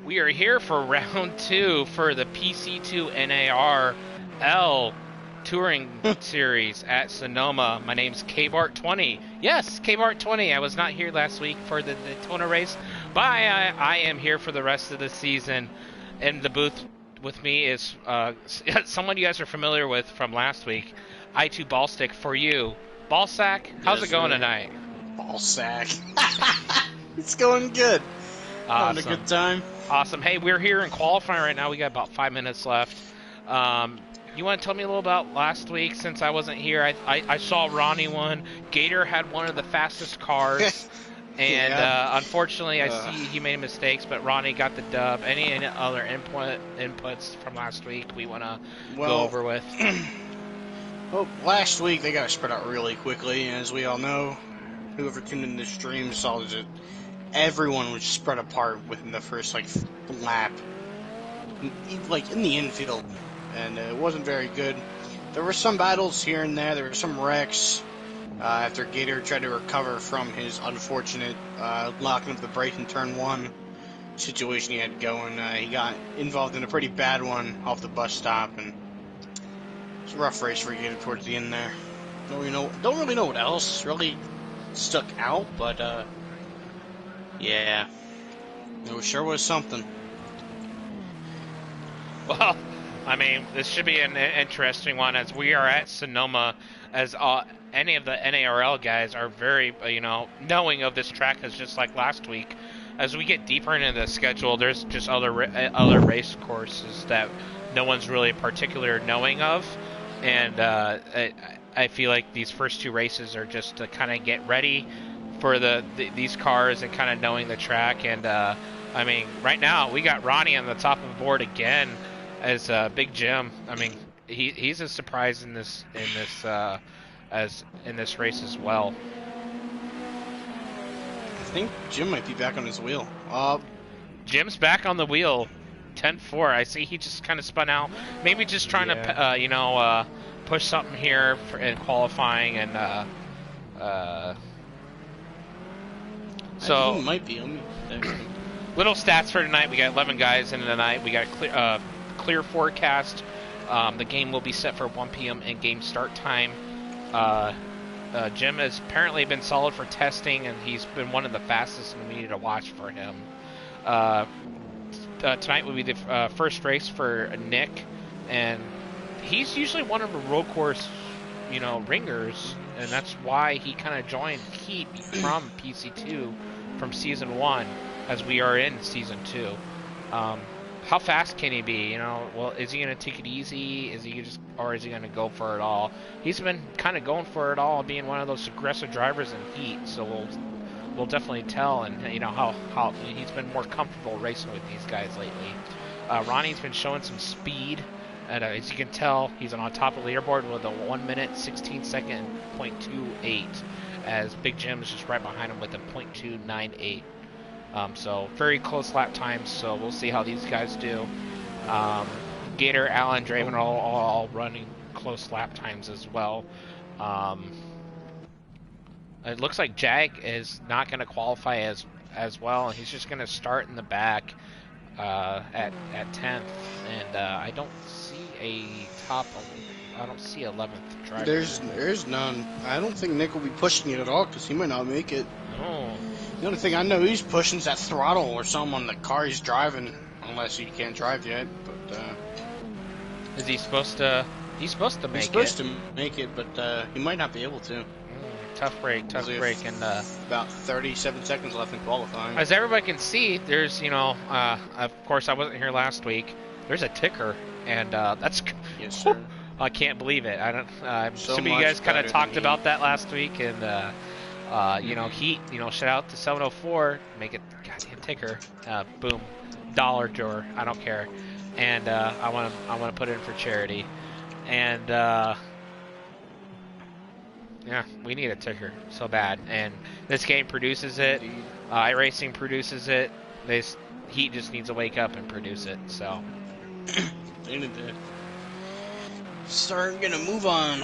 We are here for round 2 for the PC2 NARL touring series at Sonoma. My name's KBart20. Yes, KBart20. I was not here last week for the Daytona race, but I am here for the rest of the season. In the booth with me is someone you guys are familiar with from last week, I2 Ballstick for you. Ballsack, how's it going tonight? Ballsack. It's going good. Awesome. Having a good time. Awesome. Hey, we're here in qualifying right now. We got about 5 minutes left. You want to tell me a little about last week since I wasn't here? I saw Ronnie won. Gator had one of the fastest cars. And unfortunately, I see he made mistakes, but Ronnie got the dub. Any other inputs from last week we want to go over with? Well, last week they got spread out really quickly, and as we all know, whoever tuned in the stream saw that everyone was spread apart within the first lap, in the infield, and it wasn't very good. There were some battles here and there. There were some wrecks after Gator tried to recover from his unfortunate locking up the brake in turn 1 situation he had going. He got involved in a pretty bad one off the bus stop, and it's a rough race for Gator towards the end there. Don't really know what else really stuck out, but yeah, it sure was something. Well, I mean, this should be an interesting one as we are at Sonoma, as any of the NARL guys are very, knowing of this track as just like last week. As we get deeper into the schedule, there's just other race courses that no one's really particular knowing of, and I feel like these first 2 races are just to kind of get ready for these cars and kind of knowing the track. And I mean, right now we got Ronnie on the top of the board again as Big Jim. I mean, he's a surprise in this race as well. I think Jim might be back on his wheel. Jim's back on the wheel, 10-4. I see he just kind of spun out. Maybe just trying to push something here in qualifying and. So he might be. Little stats for tonight. We got 11 guys into the night. We got clear forecast. The game will be set for 1 p.m. in-game start time. Jim has apparently been solid for testing, and he's been one of the fastest, and we need to watch for him. Tonight will be the first race for Nick, and he's usually one of the road course, ringers, and that's why he kind of joined Heat from PC2 from Season 1, as we are in Season 2. How fast can he be? Well, is he going to take it easy? Is he going to go for it all? He's been kind of going for it all, being one of those aggressive drivers in Heat. So we'll definitely tell, and how he's been more comfortable racing with these guys lately. Ronnie's been showing some speed, and as you can tell, he's on top of the leaderboard with a 1 minute 16 second .28, as Big Jim is just right behind him with a .298. So very close lap times, so we'll see how these guys do. Gator, Alan, Draven are all running close lap times as well. It looks like Jag is not going to qualify as well, and he's just going to start in the back at 10th, and I don't see I don't see 11th driver. There's none. I don't think Nick will be pushing it at all because he might not make it. Oh. The only thing I know he's pushing is that throttle or something on the car he's driving, unless he can't drive yet. But is he supposed to? He's supposed to make it. He's supposed to make it, but he might not be able to. Tough break, and about 37 seconds left in qualifying. As everybody can see, there's of course I wasn't here last week. There's a ticker, and that's yes, sir. I can't believe it. I'm so assuming you guys kind of talked about that last week, and Heat, shout out to 704, make it goddamn ticker, boom, dollar drawer, I don't care, and I want to put it in for charity, and yeah, we need a ticker so bad, and this game produces it. iRacing produces it. Heat just needs to wake up and produce it. So they need to start gonna move on.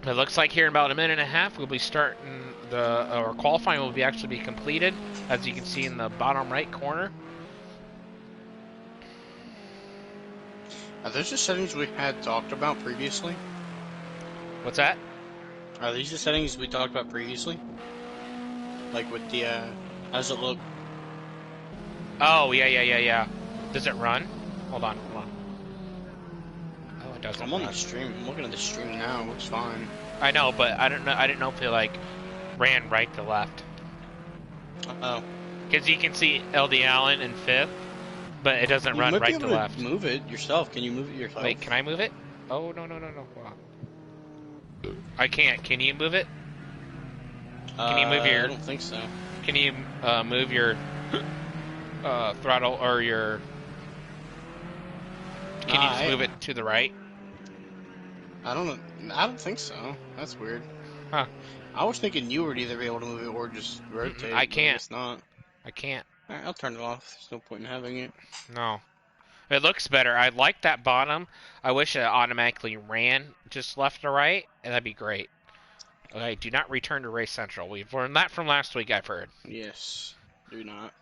It looks like here in about a minute and a half we'll be starting our qualifying will actually be completed, as you can see in the bottom right corner. Are those the settings we had talked about previously? What's that? Are these the settings we talked about previously? Like with the, how does it look? Oh, yeah. Does it run? Hold on. Oh, it doesn't I'm on run. the stream. I'm looking at the stream now. It looks fine. I know, but I don't know. I didn't know if it like ran right to left. Oh. Because you can see LD Allen in 5th, but it doesn't You run might be right to able left. to move it yourself. Can you move it yourself? Wait, can I move it? Oh, no. Wow. I can't. Can you move it? Can you move your... I don't think so. Can you move your throttle or your... Can you just move it to the right? I don't think so. That's weird. Huh. I was thinking you would either be able to move it or just rotate. I can't. It's not. I can't. Alright, I'll turn it off. There's no point in having it. No. It looks better. I like that bottom. I wish it automatically ran just left to right, and that'd be great. Okay, do not return to Race Central. We've learned that from last week, I've heard. Yes. Do not.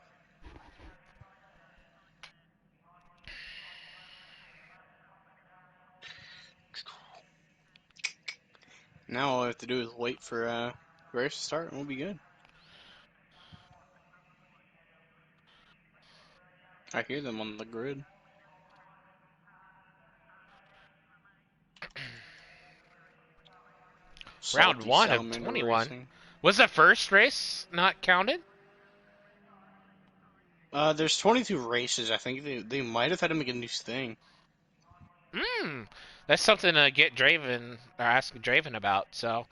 Now all I have to do is wait for the race to start and we'll be good. I hear them on the grid. Round 1 of 21. Racing. Was the first race not counted? There's 22 races. I think they might have had to make a new thing. That's something to get Draven or ask Draven about. So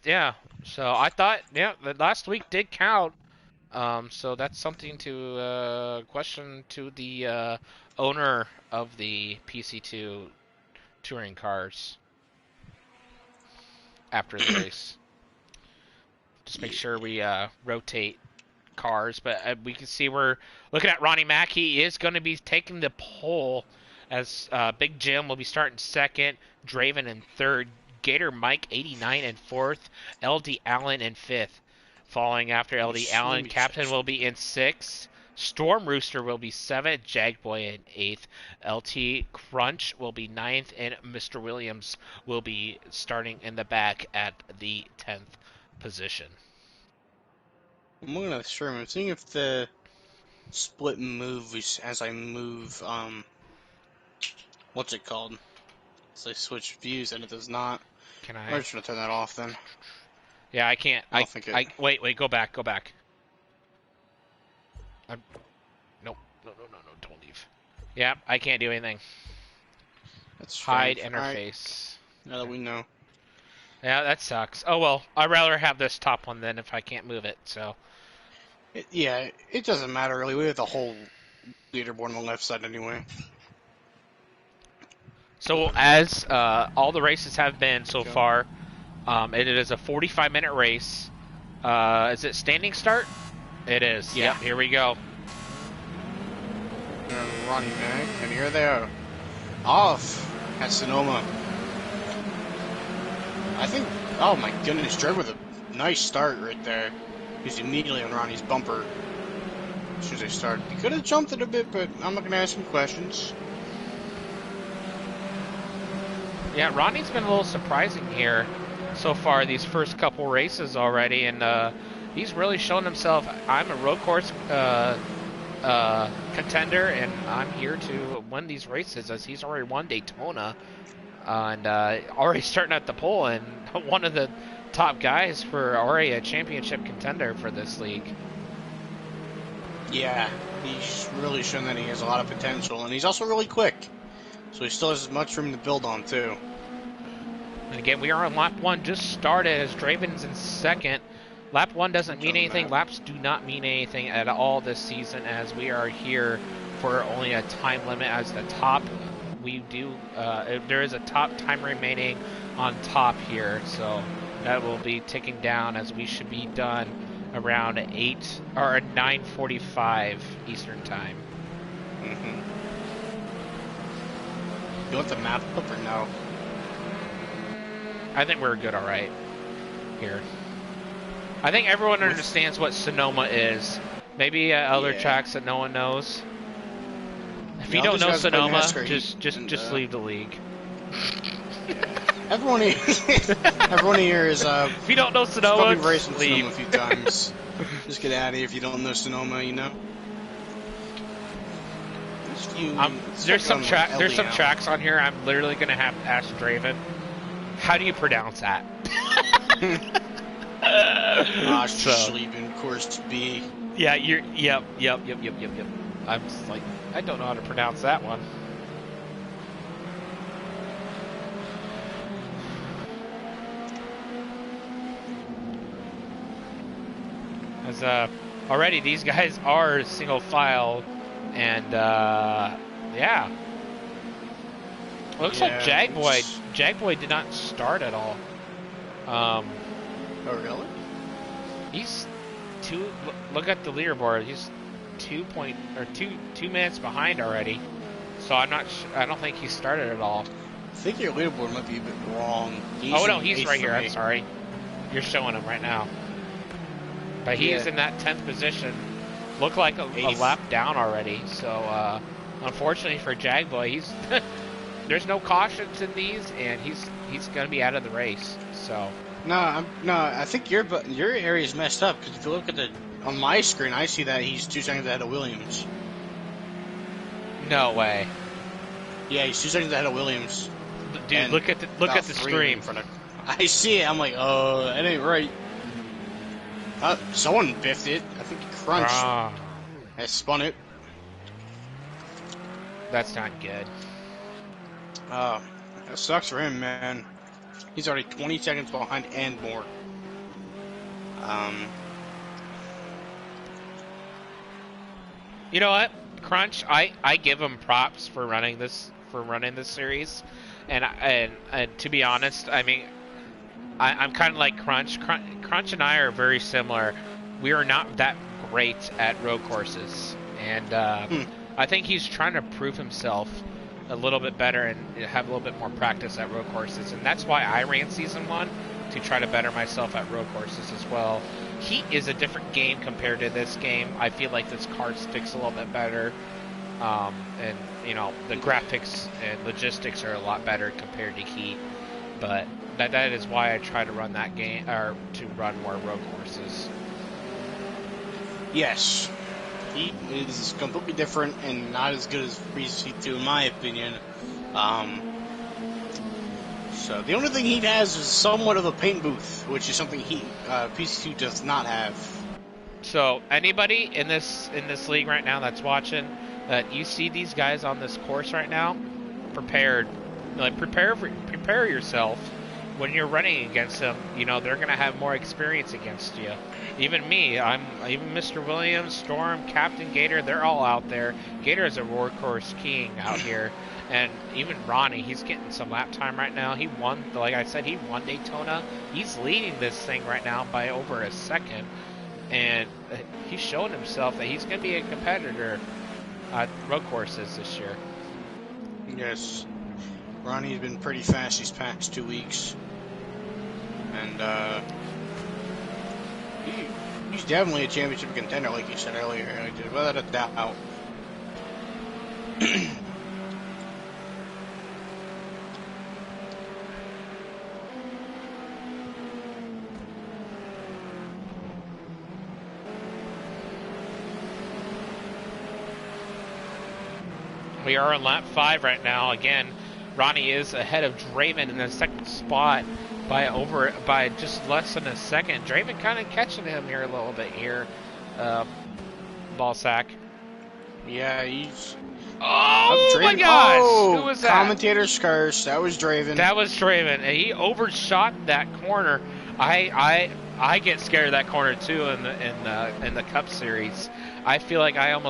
yeah. So I thought the last week did count. So that's something to question to the owner of the PC2 touring cars after the race. Just make sure we rotate cars, but we can see we're looking at Ronnie Mack. He is going to be taking the pole as Big Jim will be starting 2nd, Draven in 3rd, Gator Mike 89 in 4th, LD Allen in 5th. Following after LD Allen, Captain will be in 6th, Storm Rooster will be 7th, Jagboy in 8th, LT Crunch will be 9th, and Mr. Williams will be starting in the back at the 10th position. I'm looking at the stream. I'm seeing if the split moves as I move, what's it called? So I switch views and it does not. Can I? I'm just gonna turn that off then. Yeah, I can't. Wait, go back. Nope. No, don't leave. Yeah, I can't do anything. That's hide strange. interface. Right. Now that we know. Yeah, that sucks. Oh well, I'd rather have this top one then if I can't move it, so. It doesn't matter really. We have the whole leaderboard on the left side anyway. So as all the races have been so far, it is a 45-minute race. Is it standing start? It is. Yeah. Yep, here we go. Ronnie Mack, and here they are. Off at Sonoma. I think, oh my goodness, Drake with a nice start right there. He's immediately on Ronnie's bumper as soon as they started. He could have jumped it a bit, but I'm not going to ask him questions. Yeah, Ronnie's been a little surprising here so far, these first couple races already, and he's really shown himself. I'm a road course contender, and I'm here to win these races, as he's already won Daytona, and already starting at the pole, and one of the top guys for already a championship contender for this league. Yeah, he's really shown that he has a lot of potential, and he's also really quick. So he still has as much room to build on, too. And again, we are on lap 1, just started as Draven's in 2nd. Lap 1 doesn't mean anything. Laps do not mean anything at all this season, as we are here for only a time limit. As the top, we do, there is a top time remaining on top here, so that will be ticking down as we should be done around 8 or 9:45 Eastern time. Mm-hmm. You want the map up or no? I think we're good, all right, here. I think everyone understands what Sonoma is. Maybe other tracks that no one knows. If you don't know these guys play Sonoma, NASCAR, just leave the league. Everyone here is If you don't know Sonoma, probably just racing leave. Sonoma a few times. Just get out of here if you don't know Sonoma, you know. There's some tracks on here. I'm literally gonna have to ask Draven. How do you pronounce that? Sleeping course B. Yeah, yep. I'm just like, I don't know how to pronounce that one. As already these guys are single file, and yeah. Looks like Jagboy did not start at all. Oh really? He's look at the leaderboard. He's 2 minutes behind already. So I don't think he started at all. I think your leaderboard might be a bit wrong. Oh no, he's right here. I'm sorry. You're showing him right now. But he's in that 10th position. Looked like a lap down already. So unfortunately for Jagboy, he's there's no cautions in these, and he's gonna be out of the race. So. No, I think your area is messed up, because if you look at on my screen, I see that he's 2 seconds ahead of Williams. No way. Yeah, he's 2 seconds ahead of Williams. Dude, look at the stream. I see it. I'm like, oh, that ain't right. Someone biffed it. I think Crunch has spun it. That's not good. That sucks for him, man. He's already 20 seconds behind and more. You know what, Crunch? I give him props for running this series, and to be honest, I mean, I'm kind of like Crunch. Crunch and I are very similar. We are not that great at road courses, and I think he's trying to prove himself a little bit better and have a little bit more practice at road courses, and that's why I ran Season 1, to try to better myself at road courses as well. Heat is a different game compared to this game. I feel like this car sticks a little bit better, and you know, the graphics and logistics are a lot better compared to Heat, but that is why I try to run that game, or to run more road courses. Yes. Heat is completely different and not as good as PC2 in my opinion. So the only thing Heat has is somewhat of a paint booth, which is something PC2 does not have. So anybody in this league right now that's watching, that you see these guys on this course right now, prepare yourself when you're running against them. You know, they're gonna have more experience against you. Even me, even Mr. Williams, Storm, Captain Gator, they're all out there. Gator is a road course king out here, and even Ronnie, he's getting some lap time right now. He won, like I said, he won Daytona. He's leading this thing right now by over a second, and he's shown himself that he's going to be a competitor at road courses this year. Yes, Ronnie's been pretty fast these past 2 weeks, and he's definitely a championship contender, like you said earlier, without a doubt. We are on lap 5 right now. Again, Ronnie is ahead of Draven in the second spot by just less than a second. Draven kind of catching him here a little bit here. Ball sack. Yeah, he's... Oh my gosh! Who was that? Commentator's curse. That was Draven. That was Draven, and he overshot that corner. I get scared of that corner too in the Cup Series. I feel like I'm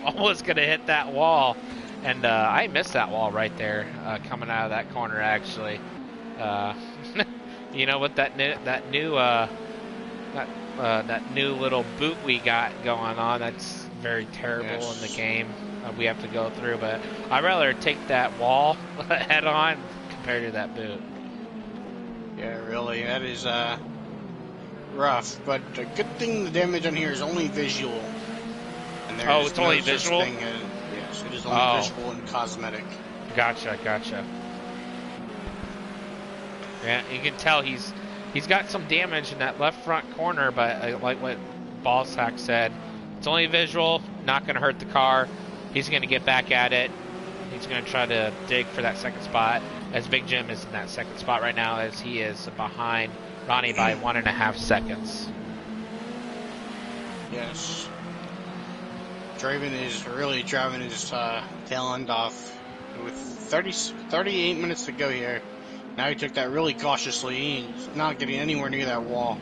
almost gonna hit that wall, and I missed that wall right there coming out of that corner actually. You know what, that new little boot we got going on, that's very terrible in the game. We have to go through, but I'd rather take that wall head on compared to that boot. Yeah, really, that is rough. But a good thing the damage on here is only visual. And it's only visual? Yes, it is is only visible and cosmetic. Gotcha. Yeah, you can tell he's got some damage in that left front corner, but like what Ballsack said, it's only visual, not going to hurt the car. He's going to get back at it. He's going to try to dig for that second spot, as Big Jim is in that second spot right now, as he is behind Ronnie by 1.5 seconds. Yes. Draven is really driving his tail end off with 38 minutes to go here. Now he took that really cautiously. He's not getting anywhere near that wall.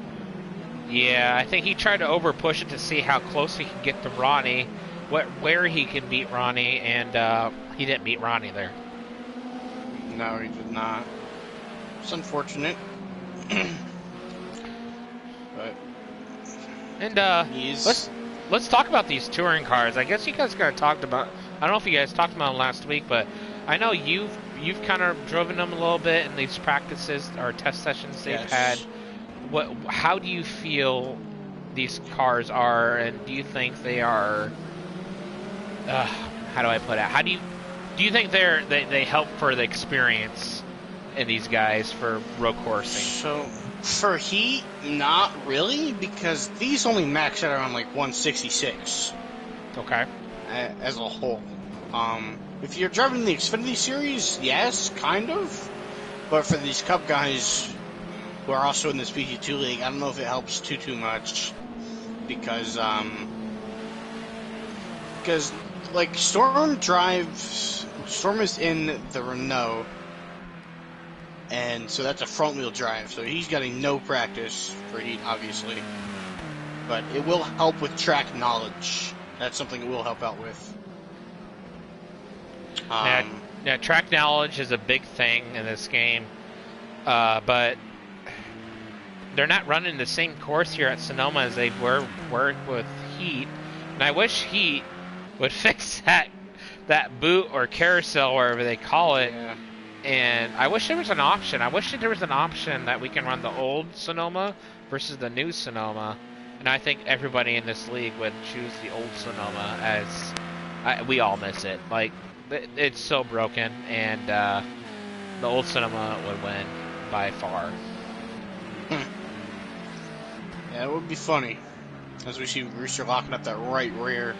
Yeah, I think he tried to over push it to see how close he could get to Ronnie, where he can beat Ronnie, and he didn't beat Ronnie there. No, he did not. It's unfortunate. But and let's talk about these touring cars. I guess you guys kind of talked about. I don't know if you guys talked about them last week, but I know you've kind of driven them a little bit in these practices or test sessions they've had. How do you feel these cars are, and do you think they are? How do I put it? Do you think they help for the experience in these guys for road coursing? So for heat, not really, because these only max out around like 166. Okay. As a whole. If you're driving the Xfinity Series, yes, kind of. But for these Cup guys who are also in this PC2 league, I don't know if it helps too much. Because like Storm is in the Renault, and so that's a front wheel drive, so he's getting no practice for heat, obviously. But it will help with track knowledge. That's something it will help out with. Now, track knowledge is a big thing in this game, but they're not running the same course here at Sonoma as they were with Heat, and I wish Heat would fix that boot or carousel, wherever they call it. Yeah. And I wish there was an option. I wish there was an option that we can run the old Sonoma versus the new Sonoma. And I think everybody in this league would choose the old Sonoma, as we all miss it. Like, it's so broken, and the old Sonoma would win by far. Yeah, it would be funny, as we see Rooster locking up that right rear.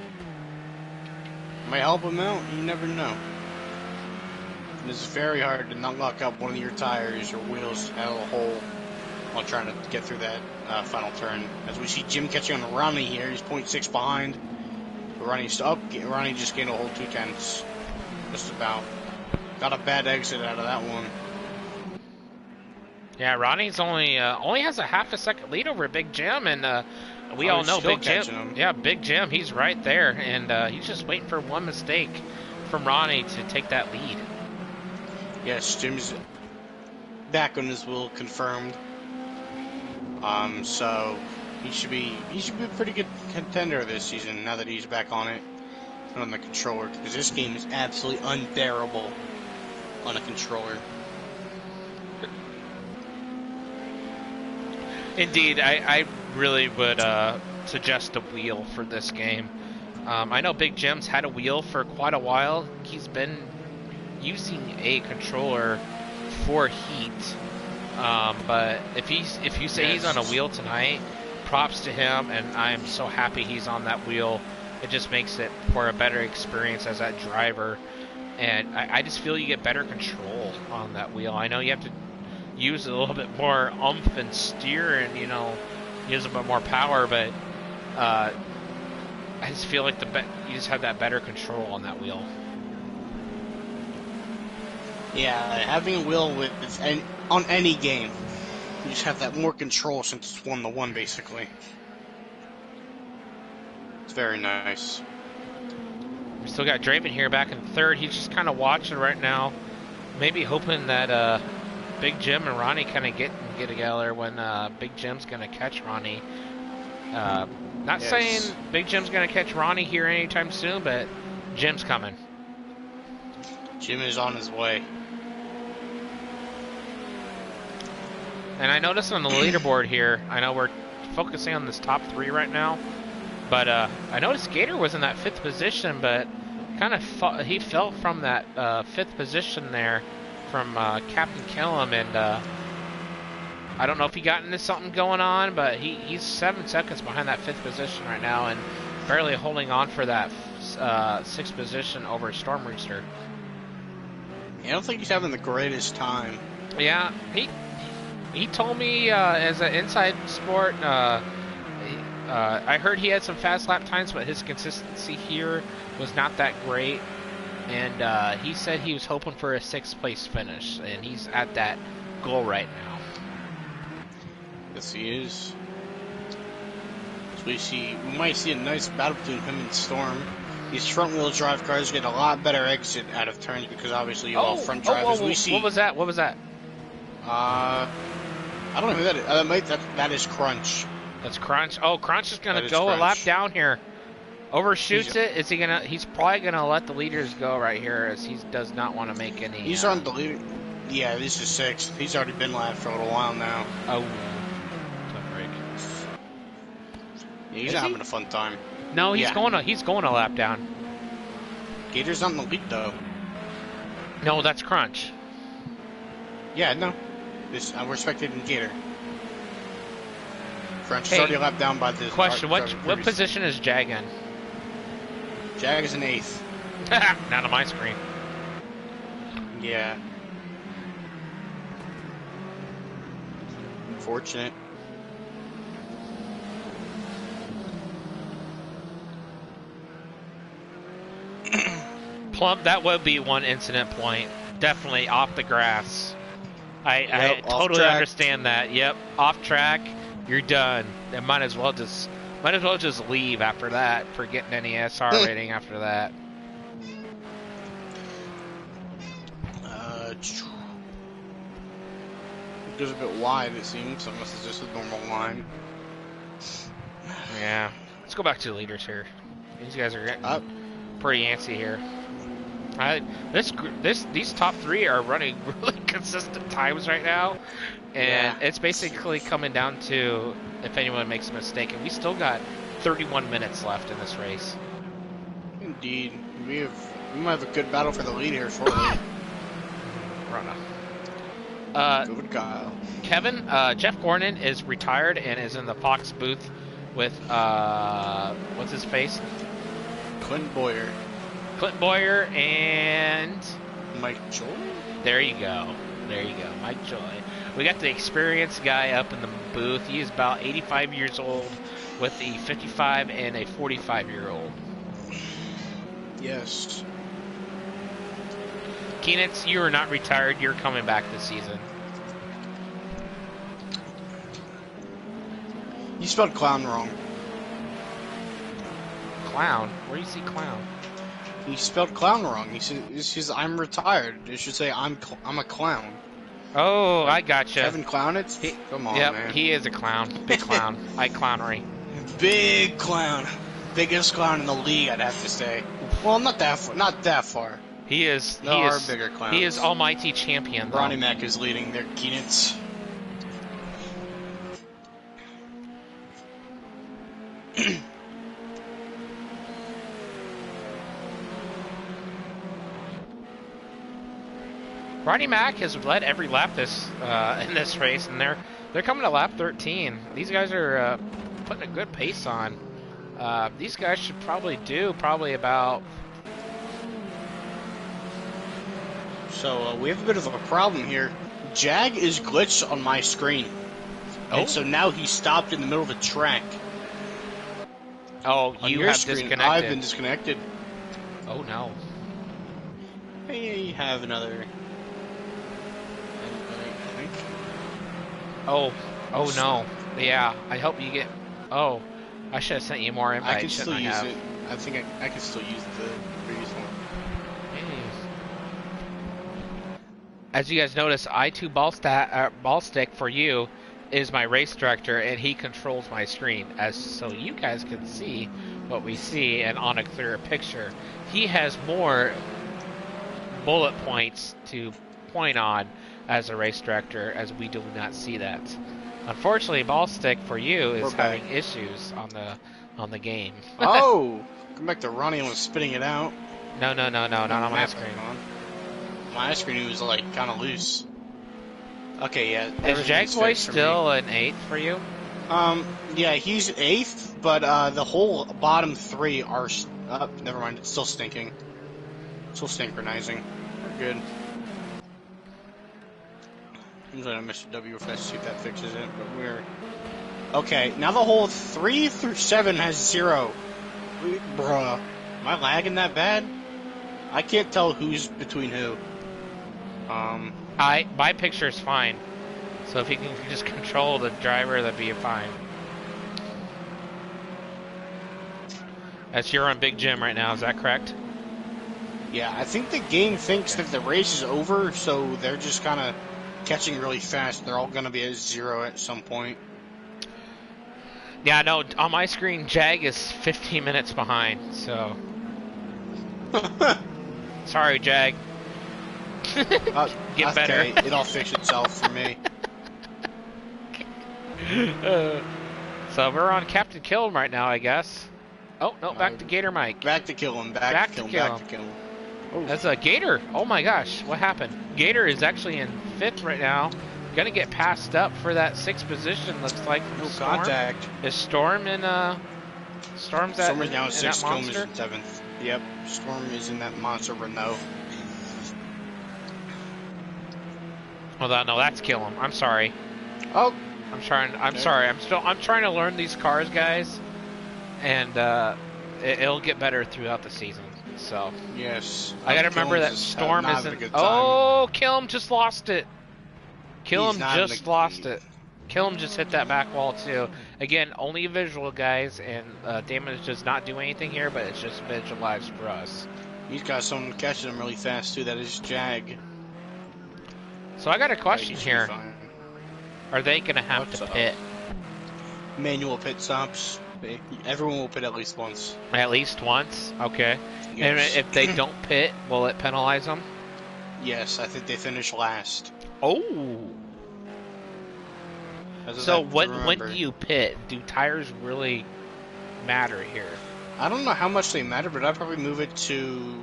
Might help him out, you never know. And it's very hard to not lock up one of your tires or wheels out of the hole while trying to get through that final turn. As we see Jim catching on Ronnie here, he's 0.6 behind. But Ronnie's up. Ronnie just gained a whole 2/10. Just about. Got a bad exit out of that one. Yeah, Ronnie's only has a half a second lead over Big Jim, and we all know Big Jim. Yeah, Big Jim, he's right there, and he's just waiting for one mistake from Ronnie to take that lead. Yes, Jim's back on his wheel, confirmed. So he should be a pretty good contender this season now that he's back on it and on the controller, because this game is absolutely unbearable on a controller. Indeed, I really would suggest a wheel for this game. I know Big Jim's had a wheel for quite a while. He's been using a controller for Heat, but if you say he's on a wheel tonight, props to him, and I'm so happy he's on that wheel. It just makes it for a better experience as that driver, and I just feel you get better control on that wheel. I know you have to use a little bit more oomph and steer, and use a bit more power, but I just feel like you just have that better control on that wheel. Yeah, having a wheel on any game, you just have that more control since it's 1-to-1 basically. It's very nice. We still got Draven here back in third. He's just kind of watching right now, maybe hoping that Big Jim and Ronnie kind of get together when Big Jim's going to catch Ronnie. Not saying Big Jim's going to catch Ronnie here anytime soon, but Jim's coming. Jim is on his way. And I noticed on the leaderboard here, I know we're focusing on this top three right now, but I noticed Gator was in that 5th position, but kind of he fell from that 5th position there from Captain Killam, and I don't know if he got into something going on, but he's 7 seconds behind that 5th position right now, and barely holding on for that 6th position over Storm Rooster. I don't think he's having the greatest time. Yeah, he told me as an inside sport. I heard he had some fast lap times, but his consistency here was not that great. And he said he was hoping for a 6th place finish, and he's at that goal right now. Yes, he is. So we might see a nice battle between him and Storm. These front-wheel drive cars get a lot better exit out of turns because obviously you all front drivers. We see. What was that? What was that? I don't know who that is. That is Crunch. That's Crunch. Oh, Crunch is gonna go a lap down here. Overshoots it. Is he gonna? He's probably gonna let the leaders go right here, as he does not want to make any. He's on the leader. Yeah, this is 6th. He's already been lapped for a little while now. Oh, tough break. Yeah, he's not having a fun time. No, he's going a lap down. Gator's not in the lead though. No, that's Crunch. Yeah, no. We're spectating Gator. Crunch is already a lap down by this. Question: What position is Jag in? Jag is in 8th. Not on my screen. Yeah. Unfortunate. Plum, that would be one incident point. Definitely off the grass. I totally understand that. Yep, off track, you're done. And might as well just leave after that for getting any SR rating after that. It goes a bit wide, it seems, unless it's just a normal line. Yeah. Let's go back to the leaders here. These guys are getting pretty antsy here. These top 3 are running really consistent times right now, and it's basically coming down to if anyone makes a mistake. And we still got 31 minutes left in this race. Indeed, we might have a good battle for the lead here shortly. Run Good Kyle. Kevin, Jeff Gordon is retired and is in the Fox booth with what's his face? Clint Boyer. Clint Boyer and Mike Joy? There you go, Mike Joy. We got the experienced guy up in the booth. He is about 85 years old with a 55 and a 45-year-old. Yes. Keenitz, you are not retired. You're coming back this season. You spelled clown wrong. Clown? Where do you see clown? He spelled clown wrong. He says I'm retired. It should say I'm a clown. Oh, I gotcha. Kevin Clownitz? Come on, man. Yep, he is a clown. Big clown. Like clownery. Big clown. Biggest clown in the league, I'd have to say. Well, not that far. He is. There are bigger clowns. He is almighty champion, though. Ronnie Mack is leading their Keenitz. Ronnie Mack has led every lap in this race, and they're coming to lap 13. These guys are putting a good pace on. These guys should probably do about. So we have a bit of a problem here. Jag is glitched on my screen, and so now he's stopped in the middle of a track. Oh, you have screen, disconnected. I've been disconnected. Oh no. Hey, you have another. Oh no. Yeah, I hope you get. Oh, I should have sent you more invites. I can still use it. I think I can still use the previous one. As you guys notice, I2 ball stick for you is my race director, and he controls my screen, so you guys can see what we see and on a clearer picture. He has more bullet points to point on as a race director, as we do not see that. Unfortunately, ball stick for you is having issues on the game. Oh, come back to Ronnie and was spitting it out. No, not on my screen. My screen, he was like kind of loose. Okay, yeah. Is Jackboy still an 8th for you? Yeah, he's 8th, but the whole bottom 3 are up. Never mind, it's still stinking. Still synchronizing. We're good. I'm gonna miss WFS, see if that fixes it, but we're... Okay, now the whole 3 through 7 has 0. Bruh. Am I lagging that bad? I can't tell who's between who. My picture is fine. So if you can just control the driver, that'd be fine. You're on Big Jim right now, is that correct? Yeah, I think the game thinks that the race is over, so they're just kind of catching really fast. They're all going to be at 0 at some point. Yeah, no, on my screen, Jag is 15 minutes behind, so... Sorry, Jag. Get better. Okay, it'll fix itself for me. So we're on Captain Kill Him right now, I guess. Oh, no, back to Gator Mike. Back to kill him, back to kill him. Oh. That's a Gator. Oh my gosh, what happened? Gator is actually in 5th right now. Gonna get passed up for that 6th position, looks like. No Storm. contact. Is Storm in, Storm's at Storm is now 6th, Kilm is monster? in 7th. Yep, Storm is in that monster Renault. Well, no, that's Kill Him. I'm sorry. Oh. I'm sorry. I'm trying to learn these cars, guys. And, it'll get better throughout the season. So. Yes. I gotta remember that Storm isn't. Oh, Kill Him just lost it. Kill Him just lost it. Kill Him just hit that back wall too. Again, only visual, guys, and Damon does not do anything here, but it's just visualized for us. He's got someone catching him really fast too. That is Jag. So I got a question here. Are they gonna have to pit? Manual pit stops. Everyone will pit at least once. At least once? Okay. Yes. And if they don't pit, will it penalize them? Yes, I think they finish last. Oh. So when do you pit? Do tires really matter here? I don't know how much they matter, but I'd probably move it to...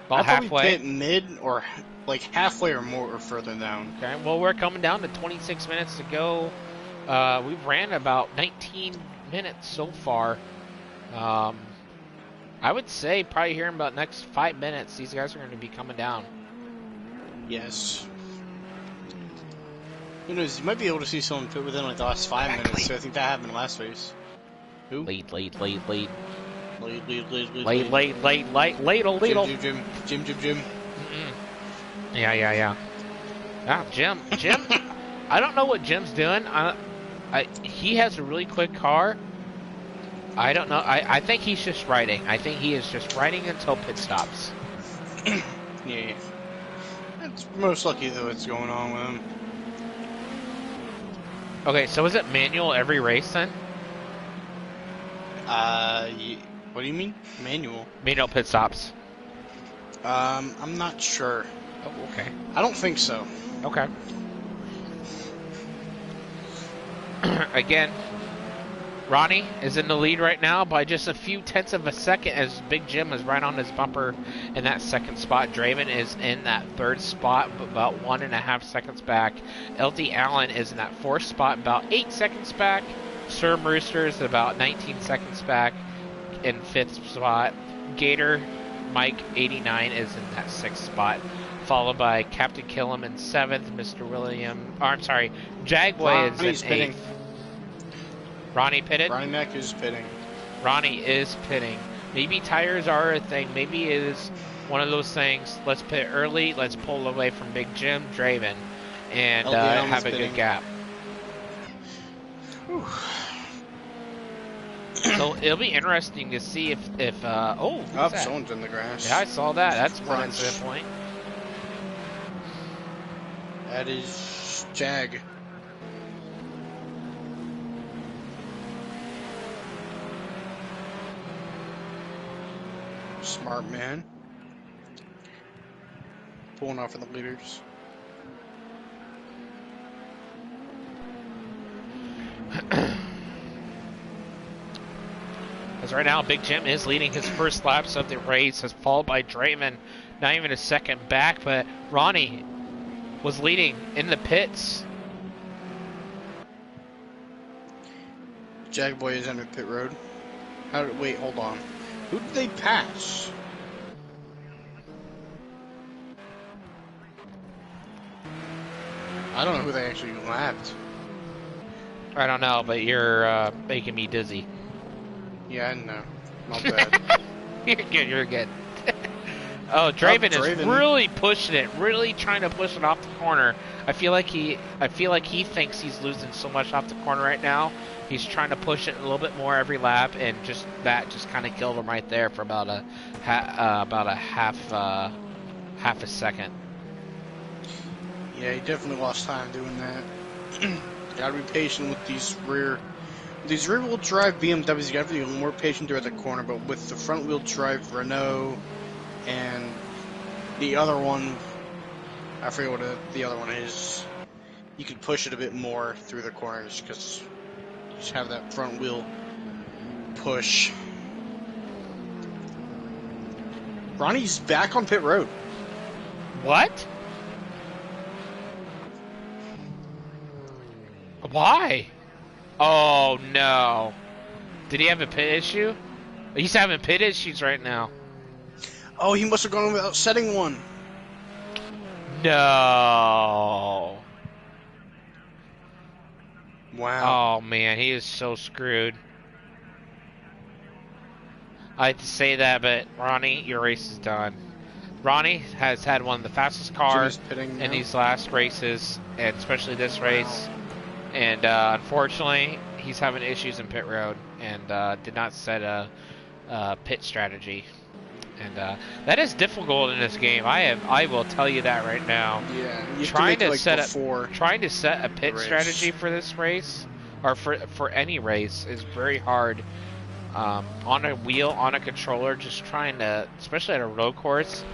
About halfway? Pit mid or like halfway or more or further down. Okay, well we're coming down to 26 minutes to go. We've ran about 19 minutes so far. I would say probably here in about next 5 minutes, these guys are going to be coming down. Yes. Who knows? You might be able to see someone pit within like the last 5 minutes. So I think that happened last race. Who? Lead. Lead. Jim. Yeah. Ah, Jim. I don't know what Jim's doing. He has a really quick car. I don't know. I think he's just riding. I think he is just riding until pit stops. Yeah. It's most lucky though what's going on with him. Okay, so is it manual every race then? What do you mean? Manual? Manual pit stops. I'm not sure. Oh, okay. I don't think so. Okay. Again, Ronnie is in the lead right now by just a few tenths of a second as Big Jim is right on his bumper in that 2nd spot. Draven is in that 3rd spot, about 1.5 seconds back. LD Allen is in that 4th spot, about 8 seconds back. Sir Rooster is about 19 seconds back in 5th spot. Gator Mike 89 is in that 6th spot, followed by Captain Killam in 7th. Mr. William, Jagway is in 8th. Ronnie pitted? Ronnie Mack is pitting. Ronnie is pitting. Maybe tires are a thing. Maybe it is one of those things. Let's pit early. Let's pull away from Big Jim, Draven, and have a good gap. Whew. So it'll be interesting to see if Someone's in the grass. Yeah, I saw that. That's one incident point. That is Jag. Smart man. Pulling off for the leaders. Because right now, Big Jim is leading his first laps of the race, as followed by Draven, not even a second back, but Ronnie was leading in the pits. Jagboy is under pit road. Wait, hold on. Who did they pass? I don't know who they actually lapped. I don't know, but you're making me dizzy. Yeah, I know. Not bad. You're good, you're good. Oh, Draven is really pushing it, really trying to push it off the corner. I feel like he thinks he's losing so much off the corner right now. He's trying to push it a little bit more every lap, and just kind of killed him right there for about a half a second. Yeah, he definitely lost time doing that. Gotta be patient with these rear-wheel drive BMWs. You gotta be a little more patient there at the corner, but with the front-wheel drive Renault and the other one, I forget what the other one is, you can push it a bit more through the corners because you just have that front-wheel push. Ronnie's back on pit road. What? Why? Oh no. Did he have a pit issue? He's having pit issues right now. Oh, he must have gone without setting one. No. Wow. Oh man, he is so screwed. I hate to say that, but Ronnie, your race is done. Ronnie has had one of the fastest cars in these last races, and especially this race. And unfortunately, he's having issues in pit road, and did not set a pit strategy. And that is difficult in this game. I will tell you that right now. Yeah, trying to set a pit strategy for this race, or for any race, is very hard. On a wheel, on a controller, just trying to, especially at a road course.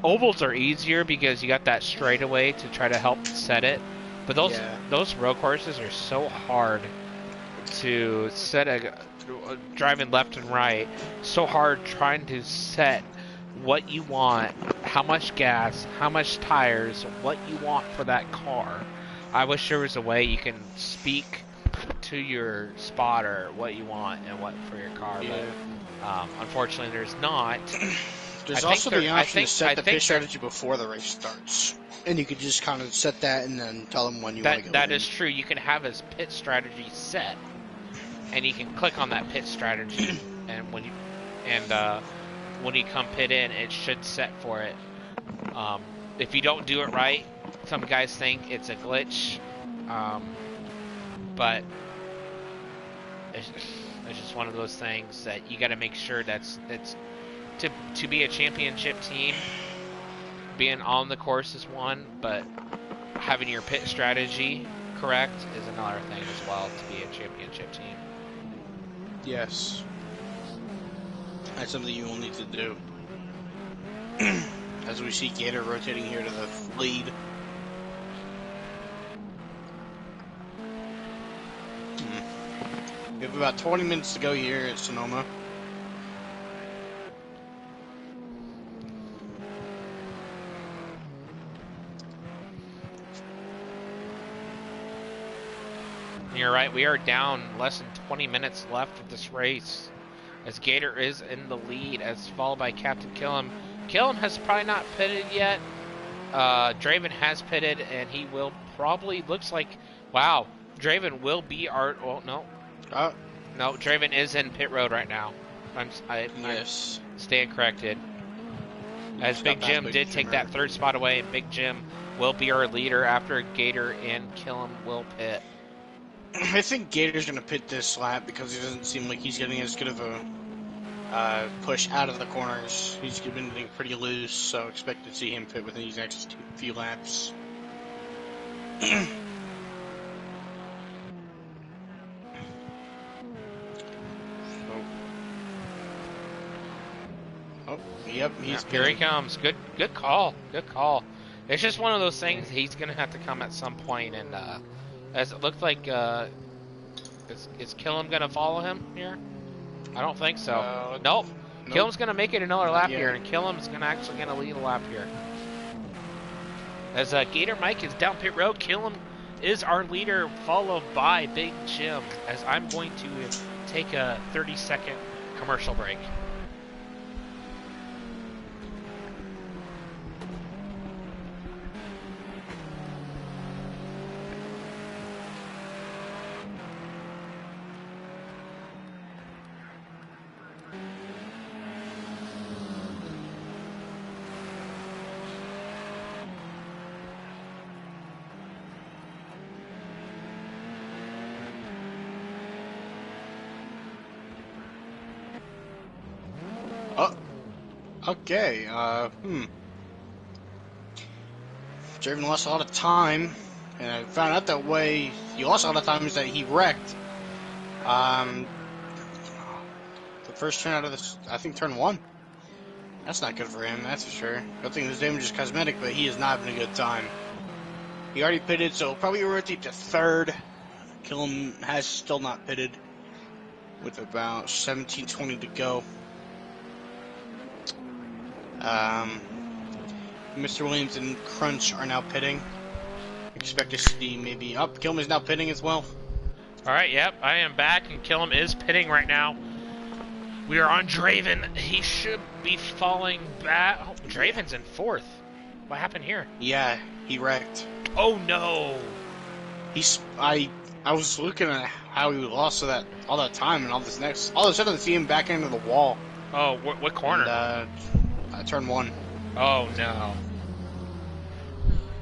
Ovals are easier because you got that straightaway to try to help set it. But those road courses are so hard to set driving left and right. So hard trying to set what you want, how much gas, how much tires, what you want for that car. I wish there was a way you can speak to your spotter what you want and what for your car, but unfortunately there's not. There's also the option to set the pit strategy before the race starts. And you could just kind of set that and then tell them when you want to go. That is true. You can have his pit strategy set, and you can click on that pit strategy, and when you come pit in, it should set for it. If you don't do it right, some guys think it's a glitch, but it's just one of those things that you got to make sure that's to be a championship team. Being on the course is one, but having your pit strategy correct is another thing as well to be a championship team. Yes. That's something you will need to do. As we see Gator rotating here to the lead. We have about 20 minutes to go here at Sonoma. You're right, we are down less than 20 minutes left of this race, as Gator is in the lead, as followed by Captain Killam. Killam has probably not pitted yet. Draven has pitted, and he will probably, looks like, wow, Draven will be our, well, no. No, Draven is in pit road right now. I'm staying corrected. As Big Jim did take that third spot away, and Big Jim will be our leader after Gator and Killam will pit. I think Gator's going to pit this lap because he doesn't seem like he's getting as good of a push out of the corners. He's been getting pretty loose, so expect to see him pit within these next few laps. Yep, here he comes. Good call. Good call. It's just one of those things. He's going to have to come at some point, and as it looked like, is Killam gonna follow him here? I don't think so. Nope. Nope. Killam's gonna make it another lap here, yet. and Killam's gonna lead a lap here. As Gator Mike is down pit road, Killam is our leader, followed by Big Jim. As I'm going to take a 30-second commercial break. Okay, Draven lost a lot of time, and I found out that way he lost a lot of time is that he wrecked. The first turn out of this, I think turn 1. That's not good for him, that's for sure. Good thing this damage is cosmetic, but he is not having a good time. He already pitted, so probably rotate to 3rd. Killam has still not pitted, with about 17:20 to go. Mr. Williams and Crunch are now pitting. Expect to see maybe up. Killam is now pitting as well. Alright, yep, I am back, and Killam is pitting right now. We are on Draven. He should be falling back. Oh, Draven's in 4th. What happened here? Yeah, he wrecked. Oh no! I was looking at how he lost all that time and all of a sudden I see him back into the wall. Oh, what corner? And, turn 1. Oh no.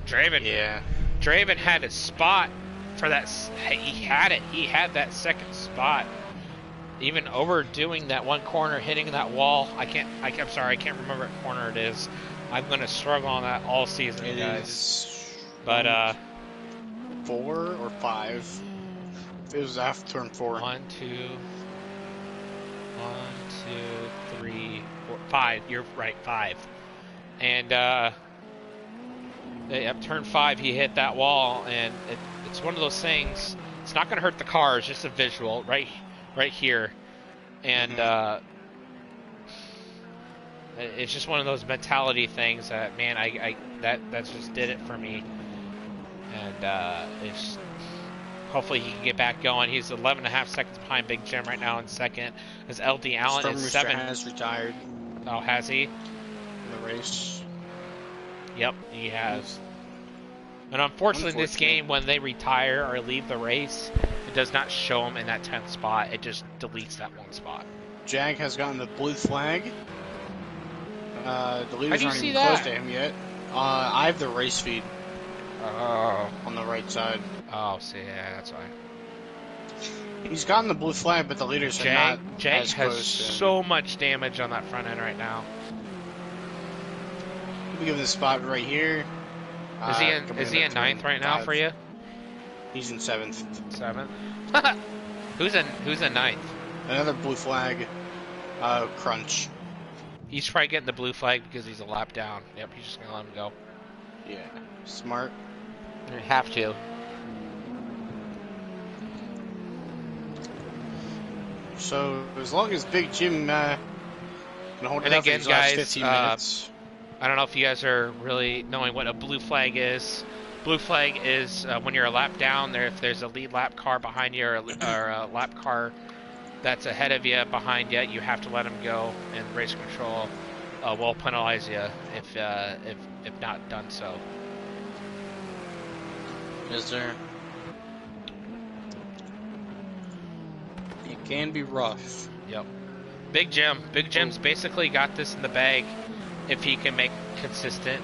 Draven. Yeah. Draven had a spot for that. He had it. He had that second spot. Even overdoing that one corner, hitting that wall. I'm sorry, I can't remember what corner it is. I'm gonna struggle on that all season, guys. But 4 or 5. It was after turn 4. 1, 2, 3, 4, 5. You're right, 5. And at turn 5, he hit that wall, and it's one of those things. It's not going to hurt the car. It's just a visual right here, and it's just one of those mentality things that, man, that just did it for me. And it's hopefully he can get back going. He's 11.5 seconds behind Big Jim right now in 2nd. As LD Allen is 7. Has retired. Oh, has he? In the race. Yep, he has. And unfortunately, in this game, when they retire or leave the race, it does not show them in that 10th spot. It just deletes that one spot. Jag has gotten the blue flag. The leaders aren't even close to him yet. I have the race feed. Oh. On the right side. Oh, see, yeah, that's why. He's gotten the blue flag, but the leaders are not Jag as has close so much damage on that front end right now. We'll give him the spot right here. Is he in 9th right now for you? He's in 7th. 7th? Who's in 9th? Another blue flag. Crunch. He's probably getting the blue flag because he's a lap down. Yep, he's just gonna let him go. Yeah, smart. You have to. So as long as Big Jim can hold it and up again, for these last guys, 15 minutes. I don't know if you guys are really knowing what a blue flag is. Blue flag is when you're a lap down. If there's a lead lap car behind you or a lap car that's ahead of you, behind you, you have to let them go, and race control will penalize you if not done so. Is there? It can be rough. Yep. Big Jim's basically got this in the bag if he can make consistent,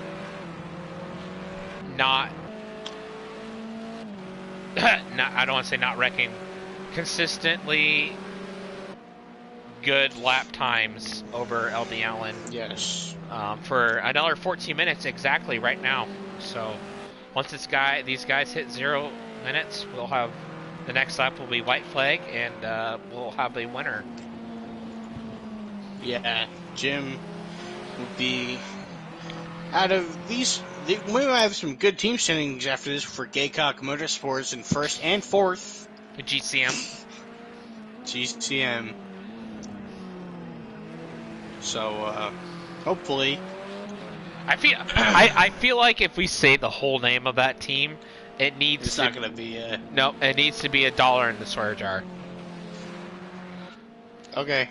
I don't want to say not wrecking, consistently good lap times over LD Allen. Yes. For another 14 minutes exactly right now. So once these guys hit 0 minutes, we'll have the next lap will be white flag, and we'll have a winner. Yeah, Jim would be out of these. We might have some good team standings after this for Gaycock Motorsports in 1st and 4th. GCM. GCM. So hopefully, I feel like if we say the whole name of that team, it needs it's not gonna be no, it needs to be $1 in the swear jar. okay.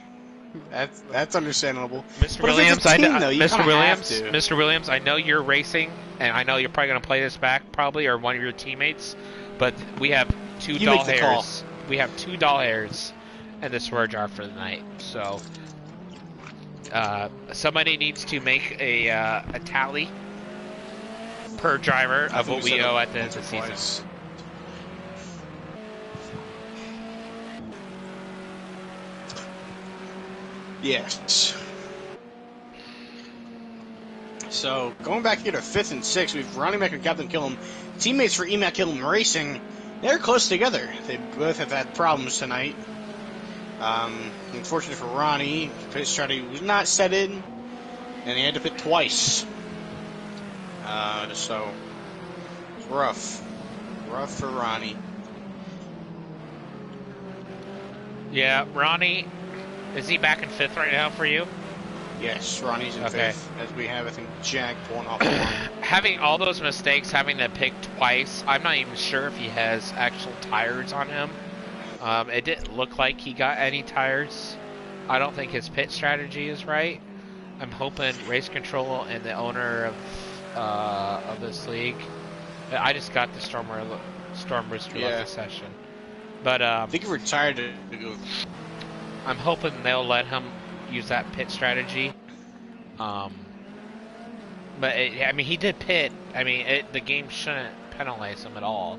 That's understandable. Mr. But Williams, if it's a team, though, you Mr. kind of have Williams, to. Mr. Williams, I know you're racing, and I know you're probably gonna play this back, probably, or one of your teammates. But we have two You doll make the call. hairs. We have 2 doll hairs in the swear jar for the night. So somebody needs to make a tally per driver of what we owe at the end of the season. Yes. So, going back here to 5th and 6th, we've Ronnie Mack and Captain Killam, teammates for EMAC Killam Racing. They're close together. They both have had problems tonight. Unfortunately for Ronnie, pit strategy was not set in, and he had to pit twice. So, it's rough. Rough for Ronnie. Yeah, Ronnie, is he back in 5th right now for you? Yes, Ronnie's in Okay. 5th, as we have, I think, Jack pulling off the line. Having all those mistakes, having to pick twice, I'm not even sure if he has actual tires on him. It didn't look like he got any tires. I don't think his pit strategy is right. I'm hoping race control and the owner of this league. I just got the Storm Rooster left the session, but I think he retired to go. I'm hoping they'll let him use that pit strategy. But I mean, he did pit. I mean, the game shouldn't penalize him at all.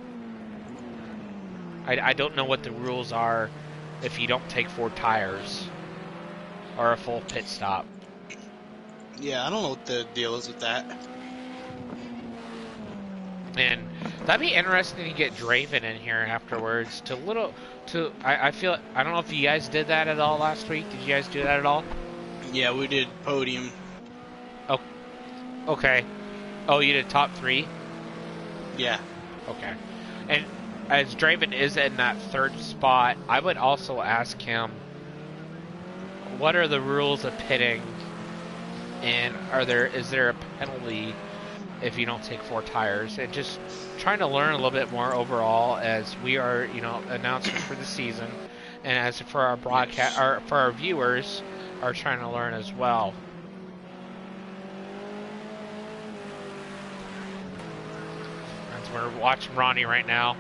I don't know what the rules are if you don't take 4 tires or a full pit stop. Yeah, I don't know what the deal is with that. And that'd be interesting to get Draven in here afterwards. I feel, I don't know if you guys did that at all last week. Did you guys do that at all? Yeah, we did podium. Oh, okay. Oh, you did top 3? Yeah. Okay. And as Draven is in that 3rd spot, I would also ask him, what are the rules of pitting? And is there a penalty if you don't take 4 tires? And just trying to learn a little bit more overall as we are, announcers for the season, and as for our broadcast, for our viewers, are trying to learn as well. As we're watching Ronnie right now,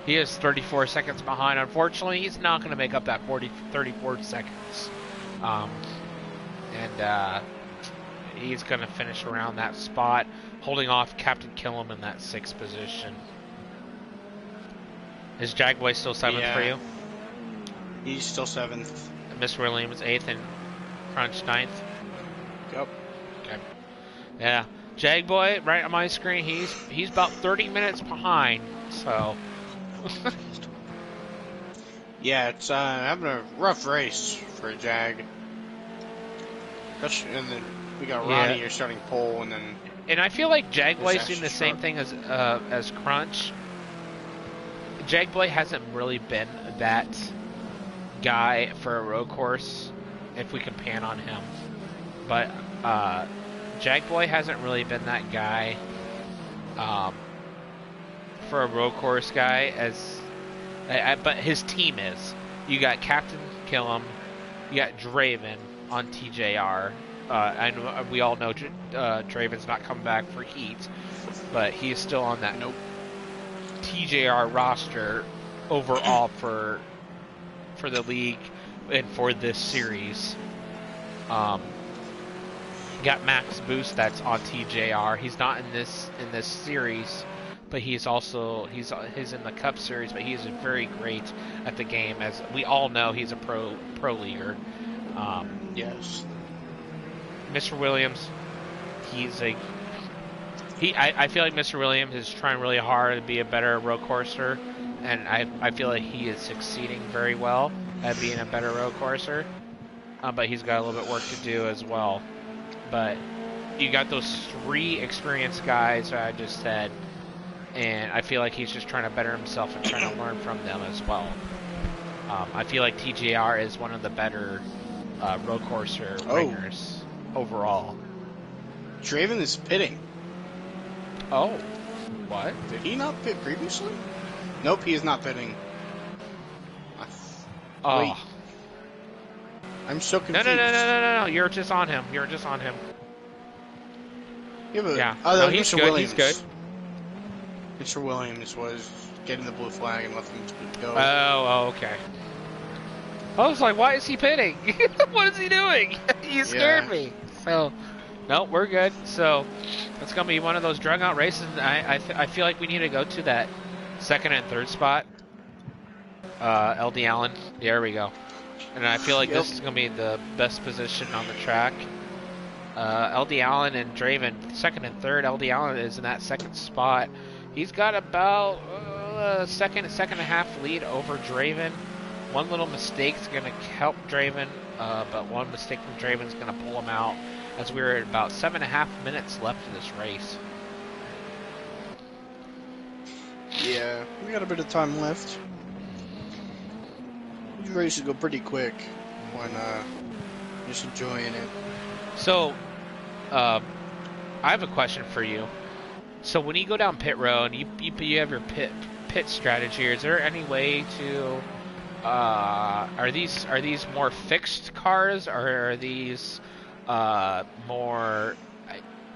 he is 34 seconds behind. Unfortunately, he's not going to make up that 34 seconds. He's going to finish around that spot, holding off Captain Killam in that 6th position. Is Jagboy still 7th for you? He's still 7th. Mr. Williams 8th and Crunch 9th? Yep. Okay. Yeah. Jagboy, right on my screen, he's about 30 minutes behind, so... Yeah, it's having a rough race for Jag. And then we got Ronnie here starting pole, and then... And I feel like Jagboy's doing the same thing as Crunch. Jagboy hasn't really been that guy for a road course, if we can pan on him. But Jagboy hasn't really been that guy for a road course guy, but his team is. You got Captain Killam, you got Draven on TJR. And we all know Draven's not coming back for Heat, but he is still on that TJR roster overall for the league and for this series. Got Max Boost that's on TJR. He's not in this series, but he's in the Cup series. But he is very great at the game, as we all know. He's a pro leaguer. Yes. Mr. Williams, I feel like Mr. Williams is trying really hard to be a better road courser, and I feel like he is succeeding very well at being a better road courser, but he's got a little bit work to do as well. But you got those 3 experienced guys that I just said, and I feel like he's just trying to better himself and trying to learn from them as well. I feel like TJR is one of the better road courser ringers. overall. Draven is pitting. Oh, what? Did he not pit previously? Nope, he is not pitting. Wait. Oh. I'm so No, confused. no. You're just on him. You're just on him. Yeah. Oh, that no, was he's Mr. good. Williams. He's good. Mr. Williams was getting the blue flag and let them go. Oh, okay. I was like, why is he pitting? What is he doing? You scared me. So, no, we're good. So, it's going to be one of those drug out races. I feel like we need to go to that second and third spot. LD Allen. There we go. And I feel like this is going to be the best position on the track. LD Allen and Draven, second and third. LD Allen is in that second spot. He's got about second and a half lead over Draven. One little mistake is going to help Draven, but one mistake from Draven is going to pull him out, as we're at about 7.5 minutes left in this race. Yeah, we got a bit of time left. These races go pretty quick when just enjoying it. So, I have a question for you. So when you go down pit road and you have your pit strategy, is there any way to are these more fixed cars, or are these more